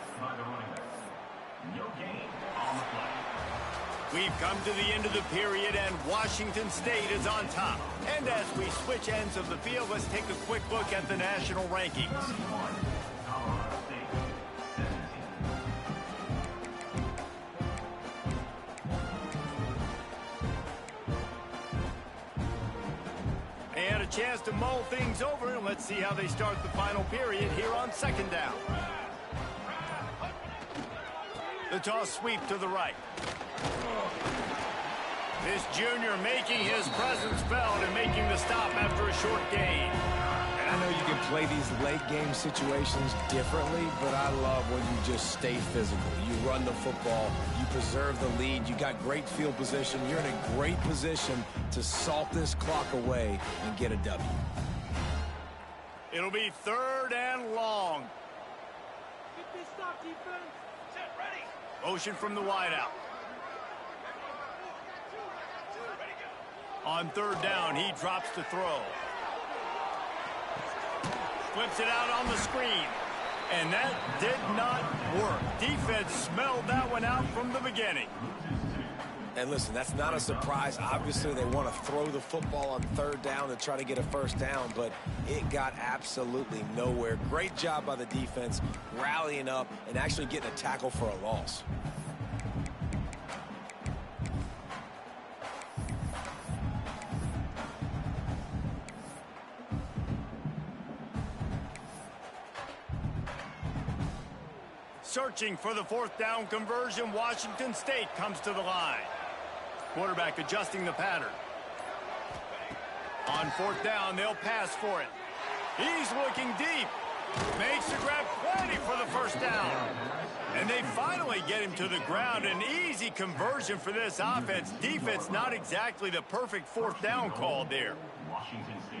We've come to the end of the period, and Washington State is on top. And as we switch ends of the field, let's take a quick look at the national rankings. And a chance to mull things over, and let's see how they start the final period here on 2nd down. The toss sweep to the right. This junior making his presence felt and making the stop after a short gain. And I know you can play these late game situations differently, but I love when you just stay physical. You run the football, you preserve the lead, you got great field position, you're in a great position to salt this clock away and get a W. It'll be 3rd and long. Get this stop, defense. Set, ready. Motion from the wideout. On 3rd down, he drops to throw. Flips it out on the screen. And that did not work. Defense smelled that one out from the beginning. And listen, that's not a surprise. Obviously, they want to throw the football on 3rd down to try to get a 1st down, but it got absolutely nowhere. Great job by the defense, rallying up and actually getting a tackle for a loss. Searching for the 4th down conversion, Washington State comes to the line. Quarterback adjusting the pattern. On 4th down, they'll pass for it. He's looking deep. Makes the grab, plenty for the 1st down. And they finally get him to the ground. An easy conversion for this offense. Defense not exactly the perfect 4th down call there. Washington State.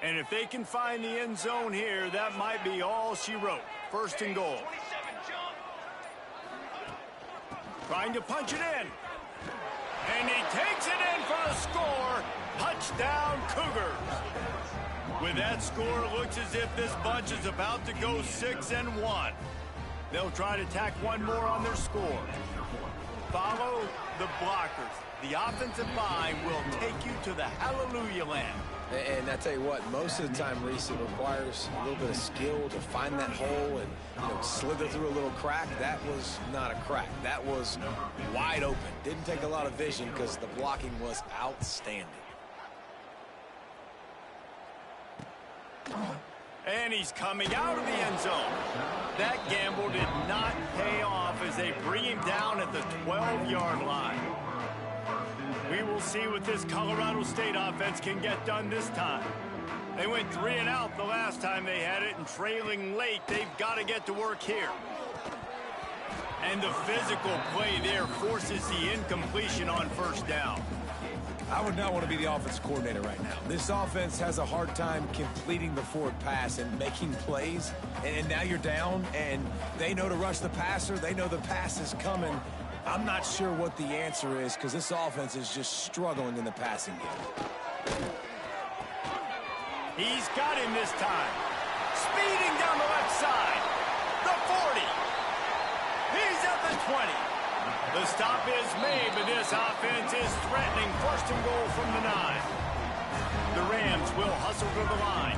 And if they can find the end zone here, that might be all she wrote. 1st and goal. Trying to punch it in. And he takes it in for the score. Touchdown, Cougars. With that score, it looks as if this bunch is about to go 6-1. They'll try to tack one more on their score. Follow the blockers. The offensive line will take you to the hallelujah land. And I tell you what, most of the time, Reese, it requires a little bit of skill to find that hole and slither through a little crack. That was not a crack. That was wide open. Didn't take a lot of vision because the blocking was outstanding. And he's coming out of the end zone. That gamble did not pay off as they bring him down at the 12-yard line. We will see what this Colorado State offense can get done this time. They went 3 and out the last time they had it, and trailing late, they've got to get to work here. And the physical play there forces the incompletion on 1st down. I would not want to be the offense coordinator right now. This offense has a hard time completing the forward pass and making plays. And now you're down, and they know to rush the passer. They know the pass is coming. I'm not sure what the answer is because this offense is just struggling in the passing game. He's got him this time. Speeding down the left side. The 40. He's at the 20. The stop is made, but this offense is threatening 1st and goal from the 9. The Rams will hustle to the line.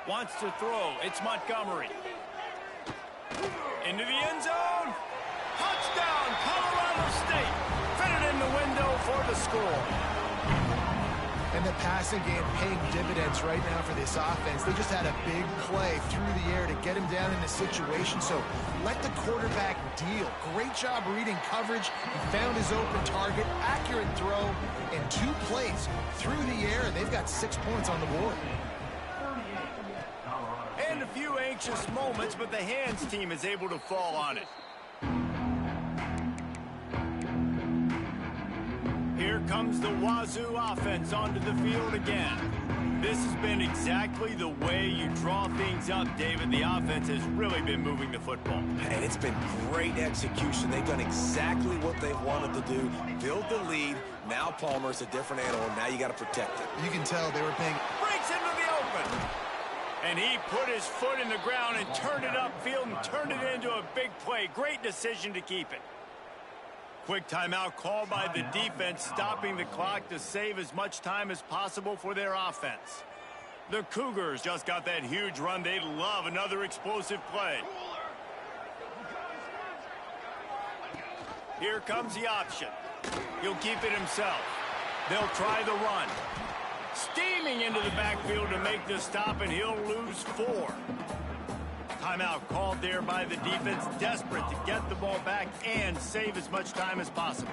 Wants to throw. It's Montgomery. Into the end zone. Touchdown, Colorado State. Fitted in the window for the score. And the passing game paying dividends right now for this offense. They just had a big play through the air to get him down in a situation. So let the quarterback deal. Great job reading coverage. He found his open target. Accurate throw in 2 plays through the air. And they've got 6 points on the board. And a few anxious moments, but the hands team is able to fall on it. Here comes the Wazoo offense onto the field again. This has been exactly the way you draw things up, David. The offense has really been moving the football. And it's been great execution. They've done exactly what they've wanted to do. Build the lead. Now Palmer's a different animal. Now you got to protect it. You can tell they were paying. Breaks into the open. And he put his foot in the ground and turned it upfield and turned it into a big play. Great decision to keep it. Quick timeout called by the defense, stopping the clock to save as much time as possible for their offense. The Cougars just got that huge run. They love another explosive play. Here comes the option. He'll keep it himself. They'll try the run. Steaming into the backfield to make the stop, and he'll lose 4. Timeout called there by the defense, desperate to get the ball back and save as much time as possible.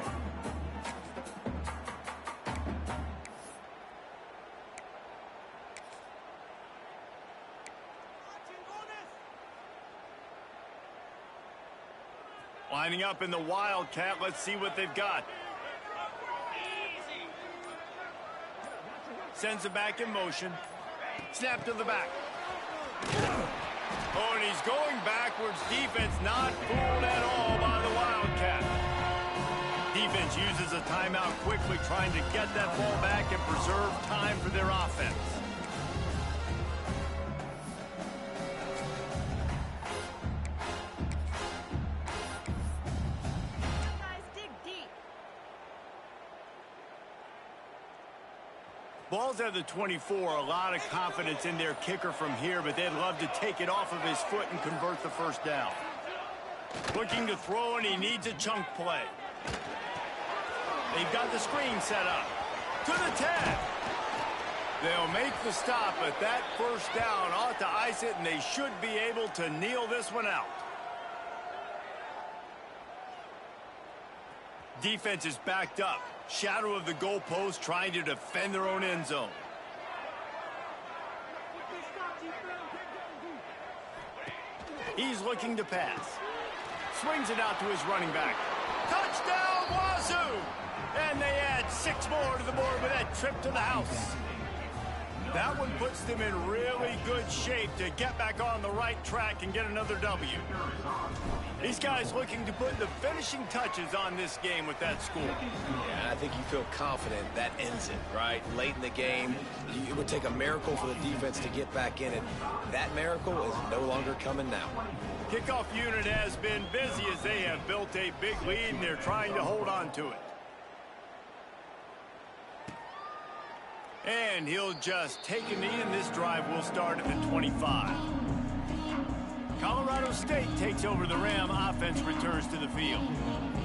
Lining up in the Wildcat. Let's see what they've got. Sends it back in motion. Snap to the back. Oh, and he's going backwards. Defense not fooled at all by the Wildcat. Defense uses a timeout quickly, trying to get that ball back and preserve time for their offense. Ball's at the 24. A lot of confidence in their kicker from here, but they'd love to take it off of his foot and convert the first down. Looking to throw, and he needs a chunk play. They've got the screen set up. To the 10. They'll make the stop, but that first down ought to ice it, and they should be able to kneel this one out. Defense is backed up. Shadow of the goalpost, trying to defend their own end zone. He's looking to pass. Swings it out to his running back. Touchdown, Wazoo! And they add 6 more to the board with that trip to the house. That one puts them in really good shape to get back on the right track and get another W. These guys looking to put the finishing touches on this game with that score. Yeah, I think you feel confident that ends it, right? Late in the game, it would take a miracle for the defense to get back in it. That miracle is no longer coming now. Kickoff unit has been busy as they have built a big lead, and they're trying to hold on to it. And he'll just take a knee, and this drive will start at the 25. Colorado State takes over the Ram. Offense returns to the field.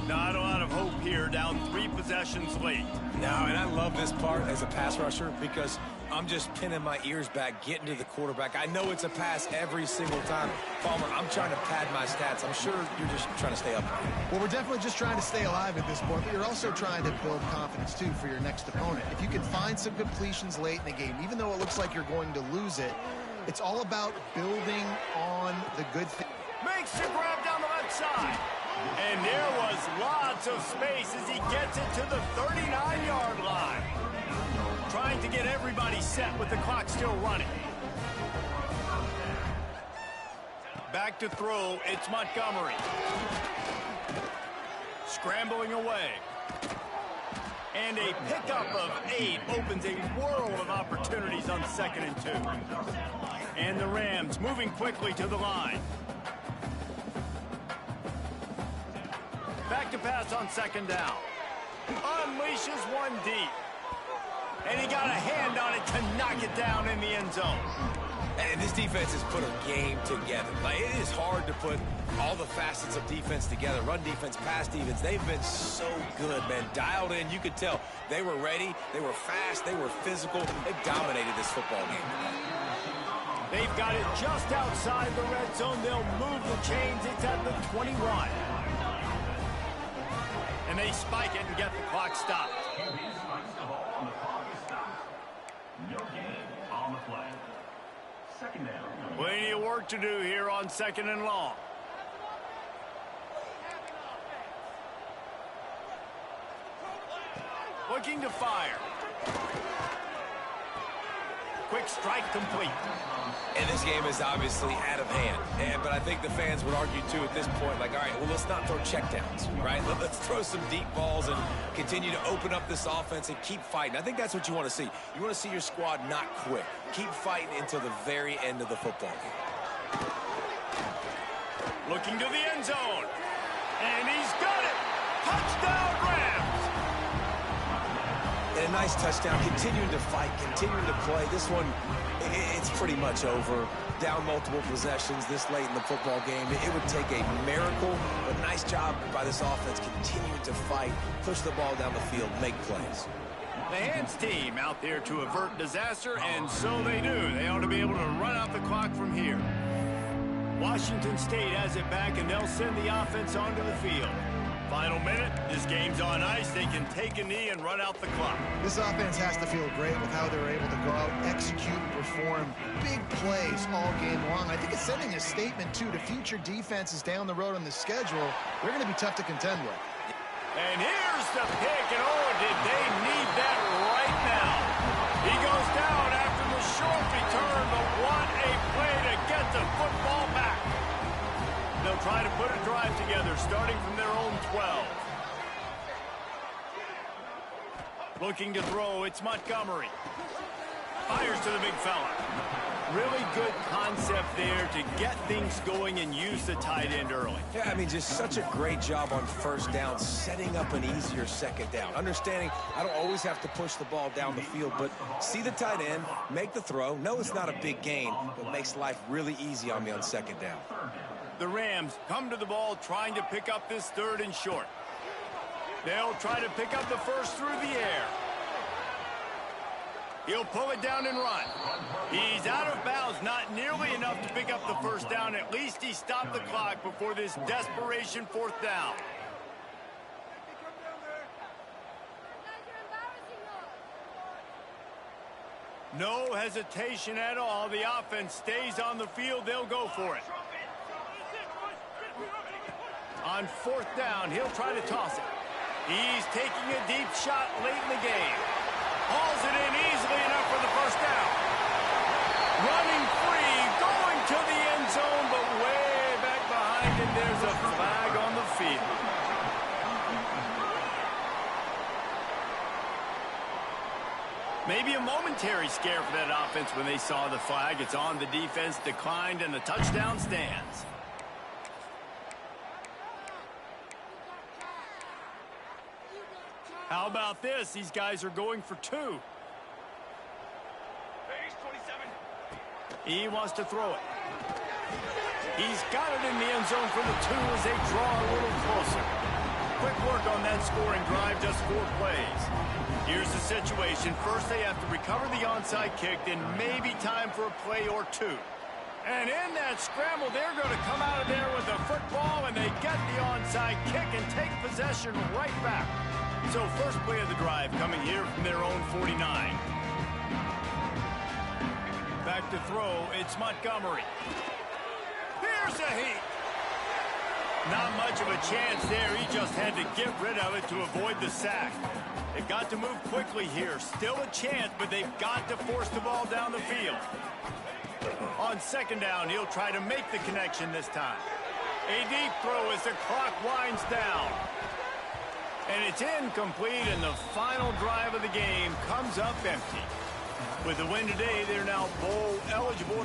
Not a lot of hope here, down 3 possessions late. No, and I love this part as a pass rusher because I'm just pinning my ears back, getting to the quarterback. I know it's a pass every single time. Palmer, I'm trying to pad my stats. I'm sure you're just trying to stay up. Well, we're definitely just trying to stay alive at this point, but you're also trying to build confidence, too, for your next opponent. If you can find some completions late in the game, even though it looks like you're going to lose it, it's all about building on the good thing. Makes the grab down the left side. And there was lots of space as he gets it to the 39-yard line. Trying to get everybody set with the clock still running. Back to throw, it's Montgomery. Scrambling away. And a pickup of 8 opens a world of opportunities on 2nd and 2. And the Rams moving quickly to the line. Back to pass on 2nd down. Unleashes one deep. And he got a hand on it to knock it down in the end zone. And this defense has put a game together. Like, it is hard to put all the facets of defense together. Run defense, pass defense. They've been so good, man. Dialed in. You could tell they were ready. They were fast. They were physical. They dominated this football game. They've got it just outside the red zone. They'll move the chains. It's at the 21. And they spike it and get the clock stopped. No gain on the play. 2nd down. Plenty of work to do here on 2nd and long. Looking to fire. Quick strike complete. And this game is obviously out of hand. But I think the fans would argue, too, at this point, like, all right, well, let's not throw checkdowns, right? Let's throw some deep balls and continue to open up this offense and keep fighting. I think that's what you want to see. You want to see your squad not quit. Keep fighting until the very end of the football game. Looking to the end zone. And he's got it. Touchdown, Rams. And a nice touchdown, continuing to fight, continuing to play. This one, pretty much over. Down multiple possessions this late in the football game. It would take a miracle, but nice job by this offense continuing to fight, push the ball down the field, make plays. The hands team out there to avert disaster, and so they do. They ought to be able to run out the clock from here. Washington State has it back, and they'll send the offense onto the field. Final minute. This game's on ice. They can take a knee and run out the clock. This offense has to feel great with how they're able to go out, execute, and perform big plays all game long. I think it's sending a statement, too, to future defenses down the road on the schedule. They're going to be tough to contend with. And here's the pick, and oh, did they need that right now. He goes down after the short return, but what a play to get the football back. They'll try to put a drive together, starting from their own 12. Looking to throw, it's Montgomery. Fires to the big fella. Really good concept there to get things going and use the tight end early. Yeah, I mean, just such a great job on first down, setting up an easier second down. Understanding I don't always have to push the ball down the field, but see the tight end, make the throw. No, it's not a big gain, but makes life really easy on me on second down. The Rams come to the ball trying to pick up this third and short. They'll try to pick up the first through the air. He'll pull it down and run. He's out of bounds, not nearly enough to pick up the first down. At least he stopped the clock before this desperation fourth down. No hesitation at all. The offense stays on the field. They'll go for it. On fourth down, he'll try to toss it. He's taking a deep shot late in the game. Hauls it in easily enough for the first down. Running free, going to the end zone, but way back behind him, there's a flag on the field. Maybe a momentary scare for that offense when they saw the flag. It's on the defense, declined, and the touchdown stands. How about this? These guys are going for two. He wants to throw it. He's got it in the end zone for the two as they draw a little closer. Quick work on that scoring drive, just 4 plays. Here's the situation. First, they have to recover the onside kick, then maybe time for a play or two. And in that scramble, they're going to come out of there with the football, and they get the onside kick and take possession right back. So first play of the drive coming here from their own 49. Back to throw, it's Montgomery. Here's a heat. Not much of a chance there. He just had to get rid of it to avoid the sack. They've got to move quickly here. Still a chance, but they've got to force the ball down the field. On second down, he'll try to make the connection this time. A deep throw as the clock winds down. And it's incomplete, and the final drive of the game comes up empty. With the win today, they're now bowl eligible.